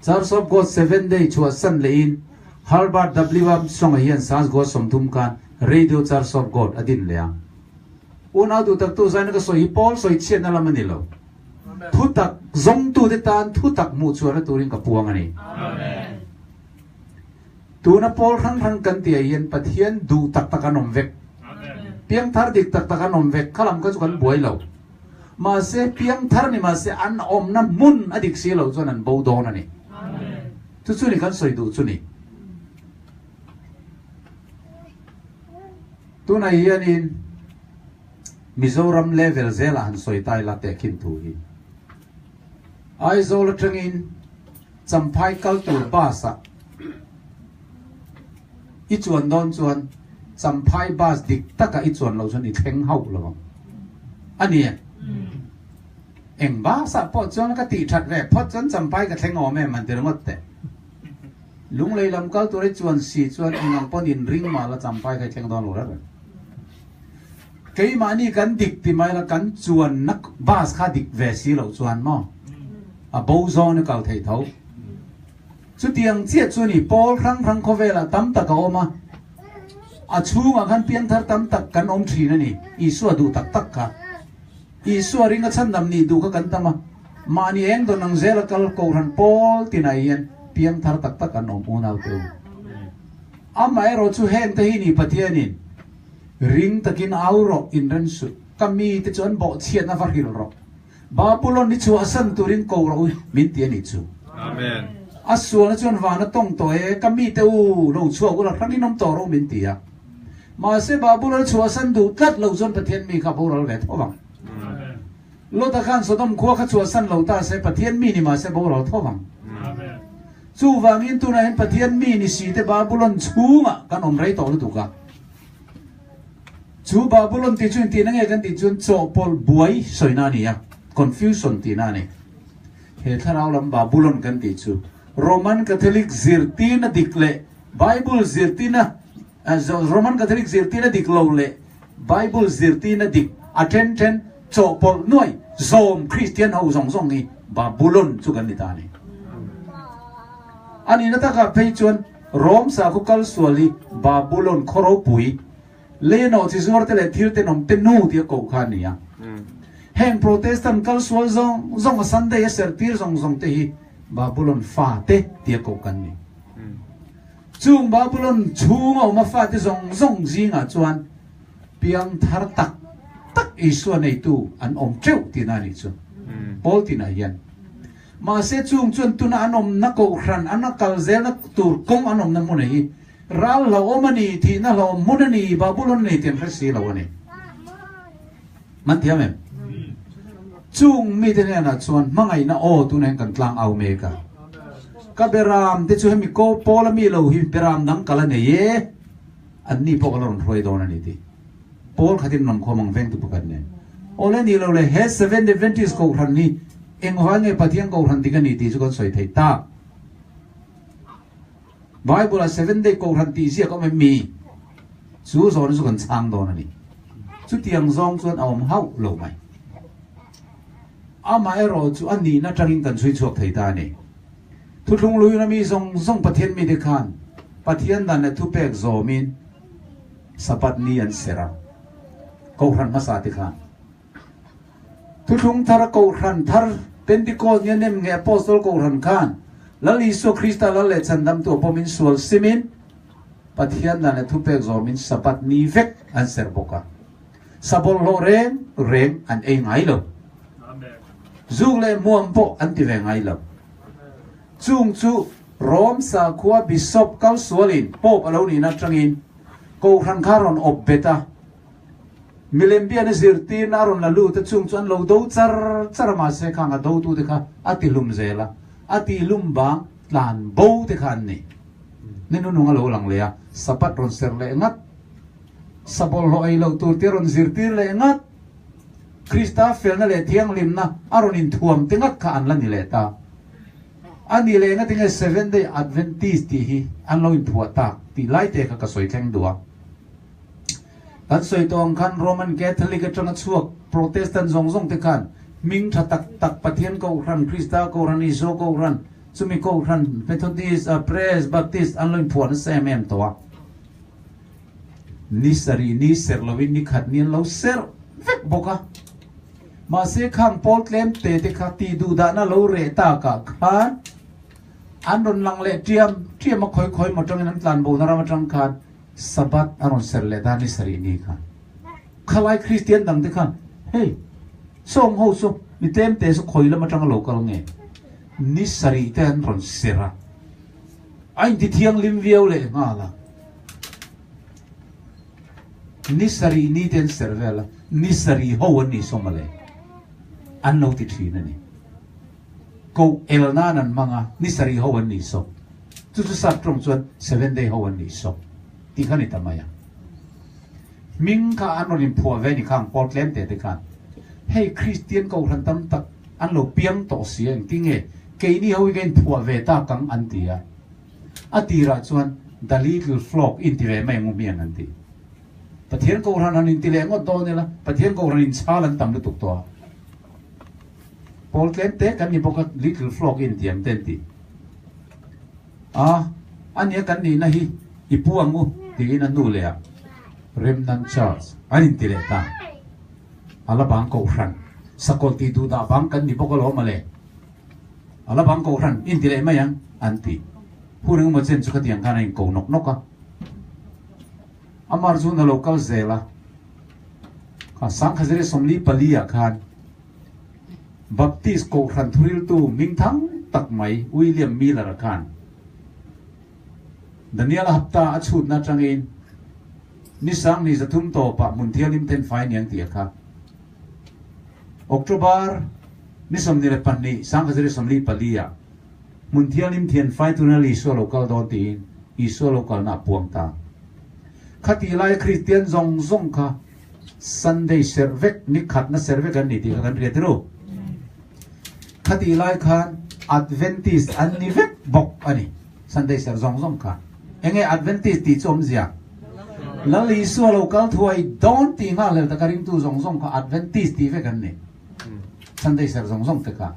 A: Church of God 7 day chua san lein Harvard WM song hian sans go somthum kan Radio Church of God adin leang una du tak tu zain ka soi Paul soi chen na lamani lo thu tak zong tu de tan thu tak mu chuan turin ka puang ani amen tuna Paul rang kan ti hian pathian du tak takanom vek amen piang thar dik tak takanom vek khalam ka chu kan buai lo ma se piang thar ni ma se an om na mun adik si lo chuan an bo don ani amen chu ni kan soi du chu ni tu na hian in Mizoram level zela han soi tai la te khin thu hi ai zol tangin champhai culture basa i chuan don chuan champhai bas dik taka i chuan lo chuan i thleng hau lo ani eng ba sa po chuan ka ti that ve phot chuan champhai ka thleng o me man ter ngot te lung lei lam culture chuan si chuan inang pon in ring ma la champhai ka thleng don lo ra cái mà ni kan dik ti mai la kan chuan nak bas kha dik ve si lo chuan mo a bo zo ne kal thei tho chu tiang chia chu ni Paul rang kho ve la tam ta ka oma a chunga kan piang thar tam tak kan om thi na ni isua du tak tak ka isua ringa chan dam ni du ka kan tama ma ni eng do nang zela kal ko ran Paul ti na yen piang thar tak tak kan om unal tu amai ro chu hen te hi ni pathianin ring takin auro in ransu kami te chuan bo chiat na varhil ro Babylon ni chu asan turin ko ro min ti ani chu amen asua na chuan wana tong to e kami te u lo chu ko la rani nom to ro min ti ya ma se Babylon chu asan du tat lo chuan pathian mi kha bo ro ve thowang amen lo ta khan sodom kho kha chu asan lo ta se pathian mi ni ma se bo ro thowang amen chu wangin tu na hen pathian mi ni si te Babylon chunga kan om rei to lu tu ka chú Babylon ti chuan ti na nge kan ti chuan cho Paul buai soina ni ya confusion ti na ni he tharau lam Babylon kan ti chu Roman Catholic zirtina dikle Bible zirtina Roman Catholic zirtina diklo le Bible zirtina dik attend cho Paul noi zom Christian ho zong ni Babylon chu kan ni ta ni ani na ta ka phei chuan Rom sa khu kal suali Babylon khoro pui leno chi zuar te le thir te nom te nu ti ko khan ni ya heng protestant kal sual zong Sunday ser tir zong te hi Babylon fa te ti ko kan ni chung Babylon chung o ma fa te zong jinga chuan piang thar tak isua nei tu an om treu ti na ni chu pol ti na yan ma se chung chuan tu na anom na ko khran ana kal zel na tur kong anom na mu nei ral lo omani thi na lo munani Babylon nei tem khasi lo ani man thiam em จุงมีแต่เนี่ยนะชวนมั่งไงนะโอ้ตัวนี้กันกลางเอาเมกากับเบรามที่ช่วยมีโกโปลมีเราหิเบรามดังกันเนี่ยอันนี้พวกเราหน่วยโดนนี่ดีโปลขัดนำความมั่งเวงตุปกันเนี่ยโอ้เล่นนี่เราเลยเฮสเว่นเดเวนติสกูรันนี่เอ็งหัวเนี่ยปะเทียงกูรันที่กันนี่ดีสุกันสวยไทยตาไบเบิลเซเว่นเดย์กูรันที่เสียก็ไม่มีสู้สอนสุกันช่างโดนนี่สุดที่ยังซองส่วนเอามาเฮาโลไม่อามาเอรอจุอันนี้น่าจะริงกันช่วยชวกไทยตาเนี่ยทุกลุงลุยนะมีซองปะเทียนมีเด็กขันปะเทียนนั่นเนี่ยทุเปกโซมินสปัดนีอันเสระกูรันมาสาธิขันทุกลุงทาร์กูรันทาร์เป็นติโกเนี่ยเนี่ยเงาโพสต์กูรันขันแล้วลิสุคริสต์แล้วเลชันดำตัวพอมินสวลซิมินปะเทียนนั่นเนี่ยทุเปกโซมินสปัดนีเวกอันเสระบกะสบอลโลเรงอันเองไงล่ะจูงเลยมัวมปอันที่เวงไงล่ะจูงจูรอมสักว่าบิชอปเขาสวลินปอบเรานี่นักจังอินกูรันคารอนอบเบต้ามิเลมเบียนสิร์ตีนารอนละลูแต่จูงจวนเราดูจาร์มาเสกางดูตูเด็กอาติลุมเซล่ะอาติลุมบังลานบูเด็กอันนี้นี่นู่นงาเราหลังเลยอะสปัดรอนเซอร์เลยงัดสบอลเราไอเราตัวเตียรอนสิร์ตีเลยงัดคริสตาเฟลนั่นเลยเที่ยงลิมนะอารอนินท่วมติงัดข้าอันละนี่เลยตาอันนี้เลยงั้นติงเซเว่นเดย์แอดเวนติสที่ฮีอันเราอินทัวตาที่ไล่เตะกับสวยแข็งดัวกันสวยตัวกันโรมันแคทอลิกจังชัวโปรเตสแตนต์ซงเตกันมิงทัดตักปะเทียนกูรันคริสตากูรันอิโซกูรันซุมิกูรันเมทอดิสเพรสบัพติสอันเราอินทัวนั่นเซมเอ็มตัวนิสรีนิเซอร์ลวินนิขัดนินเราเซอร์เวกบกะมาเสกข้างโพลเลมเตะขัดตีดูดานาเราเรตากะขันอันรอนลังเลเทียมมาค่อยๆมาจังนั้นลานบูนารามาจังขันสบัดอันรอนเซร์เลดานิสรีนี่ขันขลายคริสเตียนดังเด็กขันเฮ้ยส่งหูส่งนี่เต็มเตะสุขอยแล้วมาจังโลกลงเงี้ยนิสรีเตอันรอนเซระไอ้ที่เที่ยงลิมเวียวเลยงาละนิสรีนี่เต็นเซร์เวลนิสรีหัวนี่สมเลยอันโนติทีนั่นนี่กูเอลนานันมังอ่ะนิสรีหัวนี่สมจุดสัตว์ตรงส่วน7 dayหัวนี่สมที่ขันนี่ทำไมอ่ะมิงข้าอันนู้นผัวเวนี่ข้างพอร์ตแลนด์เตะกันให้คริสเตียนกูรันตั้มตักอันเราเปียงต่อเสียงที่เงี้ยเกนี่เขาเองผัวเวตากังอันเดียอันที่รัชส่วนดัลลี่คือฟลอกอินทิเวไม่งุเมียนอันที่ประเทศกูรันอันอินทิเลงก็โตเนี่ยละประเทศกูรันอินชาลันตั้มเลยตุกตัวพอร์ตแลนด์เตะกันนี่พวกลิทเทิลฟลอกอินเดียมเต็มที่อันนี้กันนี่นะฮีอีพวงงูที่นั่นดูเลยอะเรมนันชาร์สอันนี้ที่เลต้าอาลาบังกูรันสกอตตีดูดาบังกันนี่พวกเรามาเลยอาลาบังกูรันอินที่เลไม่ยังอันที่ผู้นึงมาเซ็นสุขที่ยังกันเองกูนกอะอามาร์จูนเราเก้าเซล่ะข้าสังขารสมลีปลีอาคารบัพติสกูรันทุริลตูมิงทั้งตักไหมวิลเลียมมิลเลอร์คานดันนี่ละฮับตาอัชุดนัดจังอินนิสังนี่จะทุ่มโตปะมุนเทียลิมเทนไฟนี่ยังเตียค่ะออกตุบาร์นิสมนิเลปันนี่สังขารสมลีปลีอามุนเทียลิมเทียนไฟตุนัลิส่วนโลกาลโดนตีนอิส่วนโลกาลนับพวงตาขัดที่ไล่คริสเตียนซงค่ะ Sunday service นี่ขัดนะ service กันนี่ที่กันเรียนรู้ขัดที่ไล่ค่ะ Adventist อันนี้เวกบอกอันนี้ Sunday service ซงค่ะเองไง Adventist ที่ชมเสียแล้วลิส่วนโลกาลถวยโดนตีง่าเลยแต่การิมตัวซงค่ะ Adventist ที่เวกันนี่ Sunday service ซงเถอะค่ะ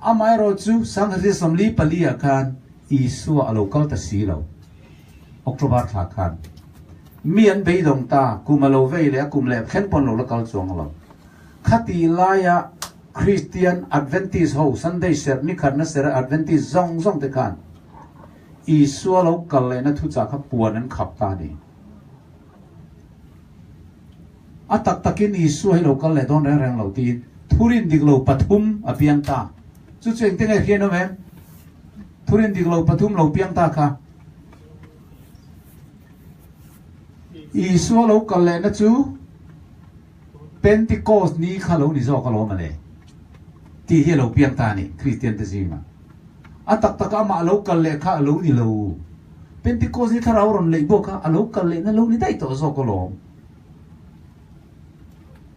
A: อาไม่รู้จูสังเกตสมลีปลีอาการอิส่วนโลกาลตัดสีเราออกตุบาร์ขาคันมีอันไปดงตากุมโลเวเลยกุมเล็บเข็นปนโลกาลสวงเราขัดลายคริสเตียนแอดเวนติสต์ซันเดย์เซอร์นี่ขัดนัสเซอร์แอดเวนติสซงเตกันอิสัวโลกาลเลยนะทุจาขับปวนนั้นขับตาดีอัตตักินอิสัวให้โลกาลเลยโดนแรงเราตีทุรินดิกโลปฐุมอภิยังตาจุดเชิงที่ไงเขียนเอาไหมทุรินดิกโลปฐุมโลภิยังตาค่ะอิสัวโลกาลเลยนะจู Pentecost ni khalo ni zo khalo male ti hi lo piang ta ni Christian te zima atak tak ama lo kal le kha lo ni lo Pentecost ni thara ron le bo kha alo kal le na lo ni dai to zo khalo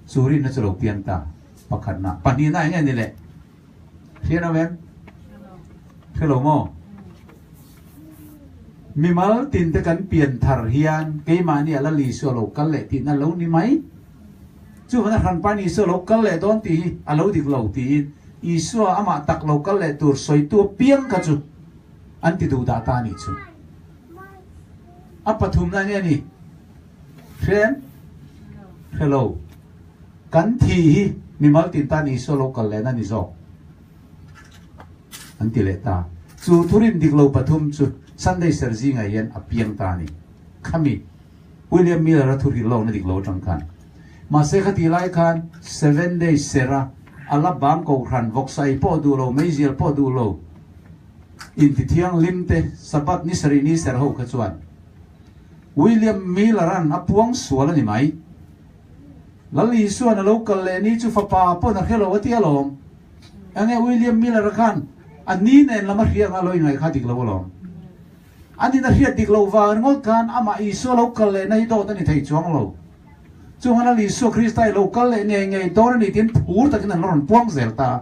A: suri na chalo piang ta pakhat na pani na nge ni le hian amen khalo mo mi mal tin te kan pian thar hian ke ma ni ala li so lo kal le tin na lo ni mai chú hắn hàn pan Isu local lệ đón tí alo dik lâu tí Isu ama tak local lệ tur soi tua piang cả chú anh ti du đã ta ni chú apa thum na nghe ni friend hello kan thi mi mal tin ta ni Isu local lệ na ni zo anh ti lệ ta chú thurin dik lâu pathum chú Sunday serzi ngày yên a piang ta ni kami William Miller thuri lâu na dik lâu trong khan mà sẽ khati lại khan 7 days sera ala bang ko ran voksai po du lo mezial po du lo in ti thiang lim te sabat ni sari ni ser ho kha chuan William Miller an apuang sual ni mai lali suan a local le ni chu fa pa po na khelo ati alom ane William Miller khan ani nen lama riang aloi ngai khatik lo lom ani na riat dik lo wa ngol khan ama iso local le nei do ta ni thei chuang lo chúng hắn là Isu Christai local lệ ngày ngày đó là tiền phù ta cái này nó còn buông dẻo ta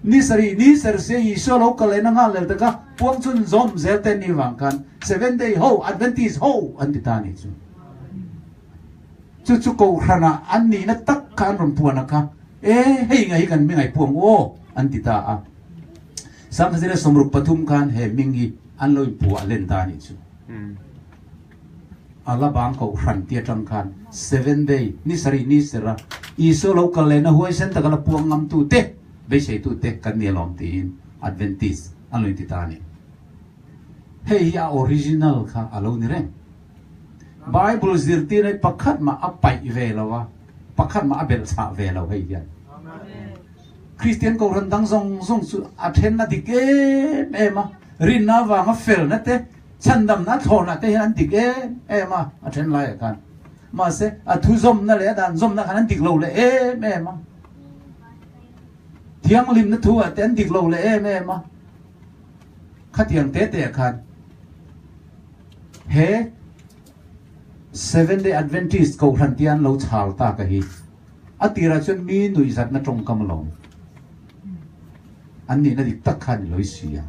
A: ni sari se Isu local lệ nó ngang lệ ta cả buông chun zom dẻo tên ni vàng kan 7 day ho Adventist ho anh ti ta ni chú cầu khana anh ni nó tắc kan còn buông na ka hey ngày kan mi ngày buông ô anh ti ta à sáng cái này somruk pathum kan he mingi anh lôi bùa lên ta ni chú ala bang ko ran tia tang khan 7 day ni sari ni sera Isu local le na huai sen ta kala puang ngam tu te be sei tu te kan ni lom tin Adventist aloi ti ta ni hei ya original kha alo ni reng Bible zirti nei pakhat ma apai ve lawa pakhat ma abel cha ve lo hei ya Christian ko ran dang zong su athen na dik ema rin na wa ma fel na te Chandam na thona te han dik ma athen lai kan ma se a thu zom na le dan zom na han dik lo le ma thiang lim na thu a ten dik lo le ma khatiang te khan he 7 day Adventist ko than tian lo chal ta ka hi atira chun mi nui zat na tong kam long an ni na dik tak khan loi sia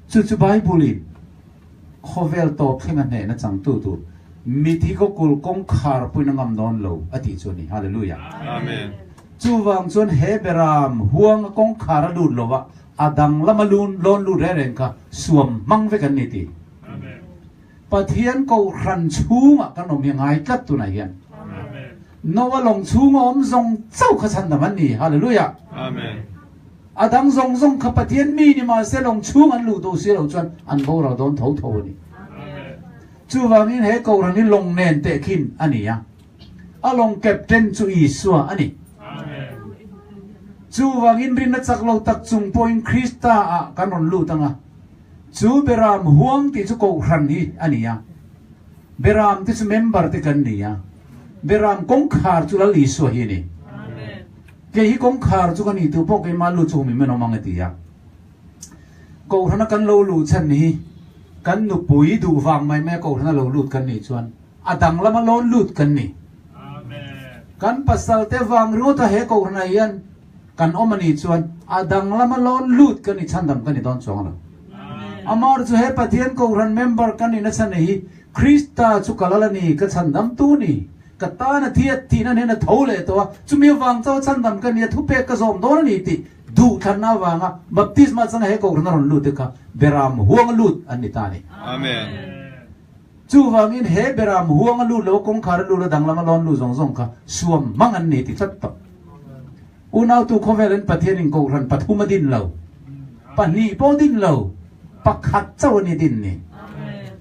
A: chu Bible khovel top khinga ne na chang tu mi thi ko kul kong khar puina ngam non lo ati choni hallelujah amen chu wang chon heberam huang kong khar lu lo wa adang lamalun lon lu re ren ka suam mang ve kan ni ti amen pathian ko ran chunga kan om yangai kat tu na hian amen no wa long chunga om zong chau kha chan da man ni hallelujah amen adang zong zong kapatian mi ni ma se long chung an lu do se lo chuan an bo ra don tho ni chu wangin he ko ran ni long nen te khin ani ya along captain chu Isu ani amen chu wangin rin na chak lo tak chung point Krista a kanon lu tanga chu beram huang ti chu ko ran hi ani ya beram ti chu member te kan ni ya beram kong khar chu la Isu hi ni cái hi công khar chu kan ni tu po cái ma lu chu mi men omang ati ya ko hana kan lo lu chan ni kan nu pui du wang mai me ko hana lo lut kan ni chuan adang lama lo lut kan ni amen kan pasal te wang ru ta he ko hana yan kan omani chuan adang lama lo lut kan ni chandam kan ni don chong lo amar chu he pathian ko ran member kan ni na chan hi Krista chu kalala ni ka chandam tu ni kata na thiat thi na ne na thole to chumi wang chaw chandam kan ya thu pe ka zom don ni ti du thana wanga baptisma chang he ko na ron lu te ka beram huang lut an ni ta ni amen chu wangin he beram huang lu lo kong khar lu dang lama lon lu zong zong ka suam mang an ni ti chat to unaw tu khovelen pathian in ko ran pathuma din lo pani po din lo pakhat chaw ni din ni amen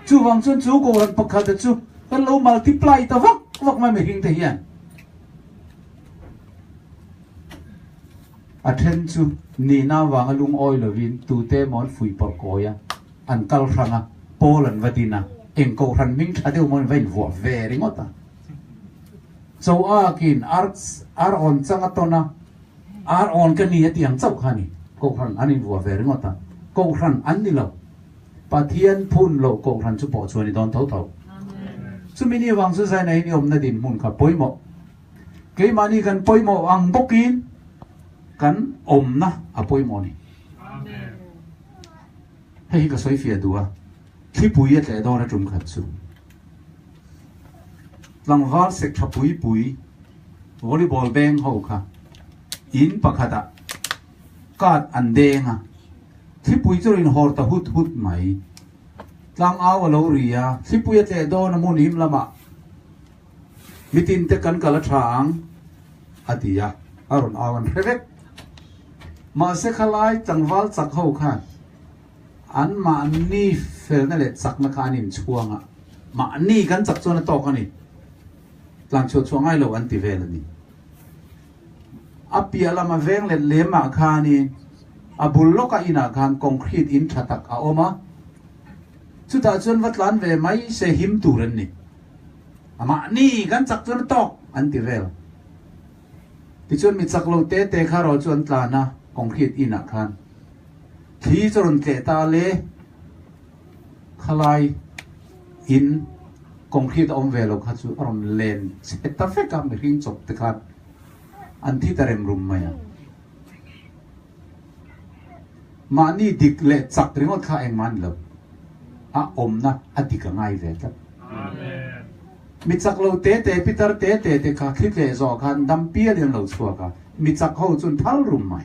A: chu wang chun chu ko ran pakhat chu kan lo multiply ta vak ma me hing te hian athen chu ni na wang lung oi lovin tu te mon fui por koya an kal ranga polan vadina en ko ran ming thadeu mon vein vo ve ringota โจอากินอาร์ออนจังอัตนะอาร์ออนกันนี่ที่ยังเจ้าขันนี่ก็ขันอันนี้วัวเฟริงอตาก็ขันอันนี้เราปะเทียนพูนเราก็ขันชุบปอชวนนี่ตอนเท่าสุมินีวังสุดท้ายในนี้อมนาดินมุนกับปอยหมอเกี่ยมานี่กันปอยหมออังบกินกันอมนะอะปอยหมอนี่ให้ก็สวยเฟียดูอ่ะที่ปุยแต่ดอนจุ่มขัดสูหลังวัดเสกทับปุยวอลเลย์บอลแบงเขาค่ะอินปะขัดกาดอันเดงอ่ะที่ปุยจะรินหอร์ตะหุดไหมหลังเอาเราเรียที่ปุยแต่ดอนมุนิมละมะมิตินเตกันกัลทางอดียะอารมณ์อาวันเร็กมาเสกลายจังวัดสักเขาค่ะอันมาอันนี้เฟลนั่นแหละสักนักการนิมช่วงอ่ะมาอันนี้กันสักส่วนต่อกันนี่หลังช่วงให้เราอันติเวลนี่อัปเปียละมาเวงเล็ดเลี้ยมอาคารนี่อับุลโลกอินาคารคอนกรีตอินชัตักอาอมาสุดท้ายจนวัดล้านเวไม่เสหิมตูรันนี่มาอันนี้กันสักส่วนต่ออันติเวลที่จนมีสักโลเตข้ารอจนตลานะคอนกรีตอินาคารที่จนเกตาเลขลายอินคอนกรีตอมเวลขัดสุอารมณ์เลนเสตตาเฟกัมไม่ริงจบตะการอันที่ตะเรมรุมมามานี่ดิกเล็ดสักถึงว่าข้าเองมันเลยอะอมนะอดีกัง่ายเลยครับมิจักเราเตะพิตาร์เตะข้าคิดเลยจอกันดำเปียเรียนเราชัวกันมิจักเขาจนทัลรุมมา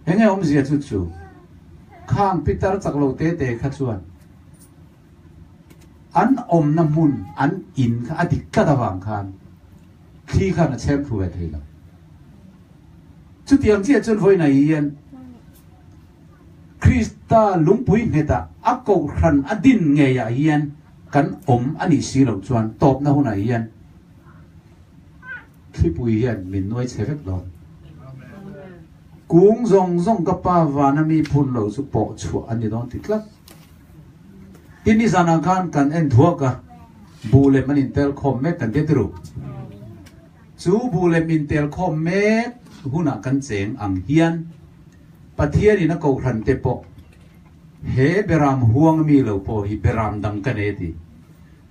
A: เห็นไงอมเสียจุดข้างพิตาร์จักเราเตะขัดชวนอันอมน้ำมุนอันอินอดีกระดับขันขี้ขันเชื่อมผู้เวทีแล้วชุดยังเจียจนไว้ในเย็นคริสตาลุงปุยเนตาอักโกขันอดินเงียเย็นกันอมอันนี้สีเหล่าจวนตบน้าหัวในเย็นขี้ปุยเย็นมินน้อยเชฟเฟกดอนกุ้งซงกับป้าวานามีพุ่นเหล่าสุปอชัวอันนี้ต้องติดลักที่นี่สถานการณ์กันเอ็นทัวกะบูเลมันอินเตลคอมเมกันเด็ดรูจูบูเลมินเตลคอมเมหุ่นกันเสียงอังเฮียนปะเทียนี่นักเอาขันเตปเฮเบรามห่วงมีเหล่าพอฮิเบรามดังกันเอดี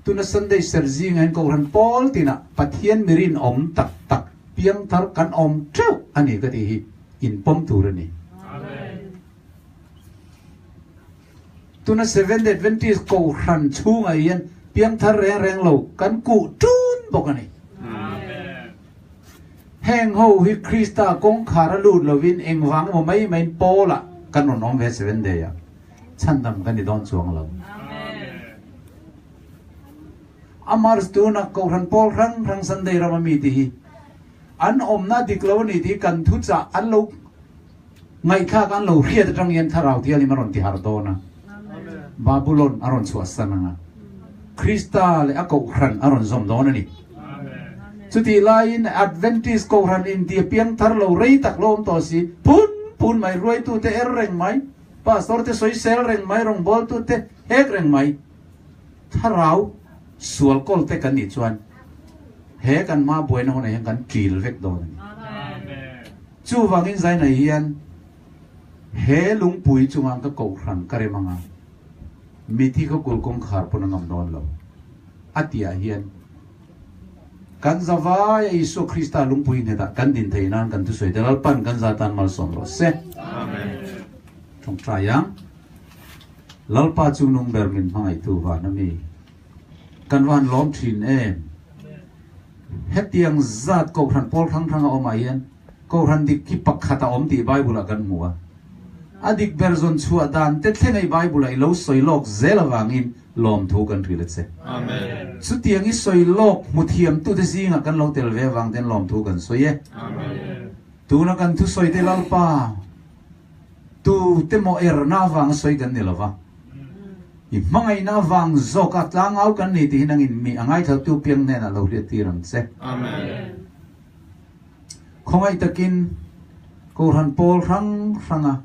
A: ตุนสันได้เซอร์ซิงเงินกขันปอลตินะปะเทียนมิรินอมตักเพียงทาร์กันอมเจ้าอันนี้ก็ที่อินปมตูรนี่ตุนเซเว่นเดดเวนตี้กขันชูงไอเย็นเพียงทาร์แรงเหล่ากันกูจูนบอกกันนี่แห่งหูฮิคริสตากงคาราลูดลวินเองวังว่าไม่โปละกันน้องเวสเวนเดียฉันทำกันที่ดอนสวงเราอามาร์สตูนักเขาทันโปลครั้งสันเดย์เราไม่มีที่อันอมนาดิกลาวนี่ที่กันทุจ่าอันลูกไงข้ากันลูกเรียดจังเย็นทาราวที่อันนี้มารอนที่ฮาร์โดนะบาบูลอนอารอนสวัสดิ์นะคริสตาเลยอักเขาขันอารอนสมโดนนี่สุดที่ไลน์แอดเวนติสโกรันอินเดียเพียงทาร์เราเรย์ตักลมต่อสิพูนไม่รวยตัวเตะเร่งไหมป้าสอร์เตสวยเซลเร่งไหมรองบอลตัวเตะเอกเร่งไหมถ้าเราสวลกอลเตกันนิจวันเฮกันมาบวยน้องไหนกันกิลเวกโดนจูวังอินใจไหนยันเฮลุงปุยจุงอังก็โกรันกระเรมังมีที่เขากุลกงขาร์ปนังอัมโดนเราอัติยาเฮียนกันจะว่าอิสุคริสต์ลุงปุยเนี่ยกันดินไทยนั่นกันทุสวยเดลัลปันกันจะตันมาสมรสเซ่ตรงใจยังลัลปาจุนุงเบอร์มินพังไอตัววานามีกันวันล้อมทินเฮตียงจัดกูรันพอลทั้งเอามาเย็นกูรันดิกิปักขัดอมตีไบเบิลกันมัวอดีตเบอร์ซอนชัวดานเต็มในไบเบิลไอโลสอยโลกเซลวังอินล้อมทุกันทีละเซ่สุดที่ยังอิสอยโลกมุทียมตุเตซิงกันเราเตลเววังเต็นล้อมทุกันสวยตูนักันทุสอยเตลัลปาตูเตโมเอร์นาวังสวยกันนี่ละวะอีมังไงนาวังโจกัดล้างเอากันนี่ที่นั่งอินมีอ่างไอทับตูเพียงเนี่ยนะเราเรียกตีรังเซ่คงไอตะกินกูรันโปลครั้งอ่ะ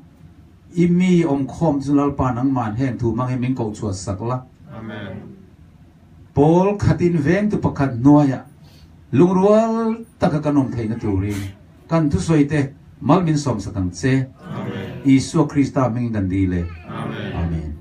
A: อิมีอมคอมจุลปานังมันแห่งถูมังให้มิงกูชวดสักละต Paul khatin veng tu pakhat noya lungrual takakanom theina turin kan thu soite malmin som sakang che Isu Krista ming dan dile. Amen.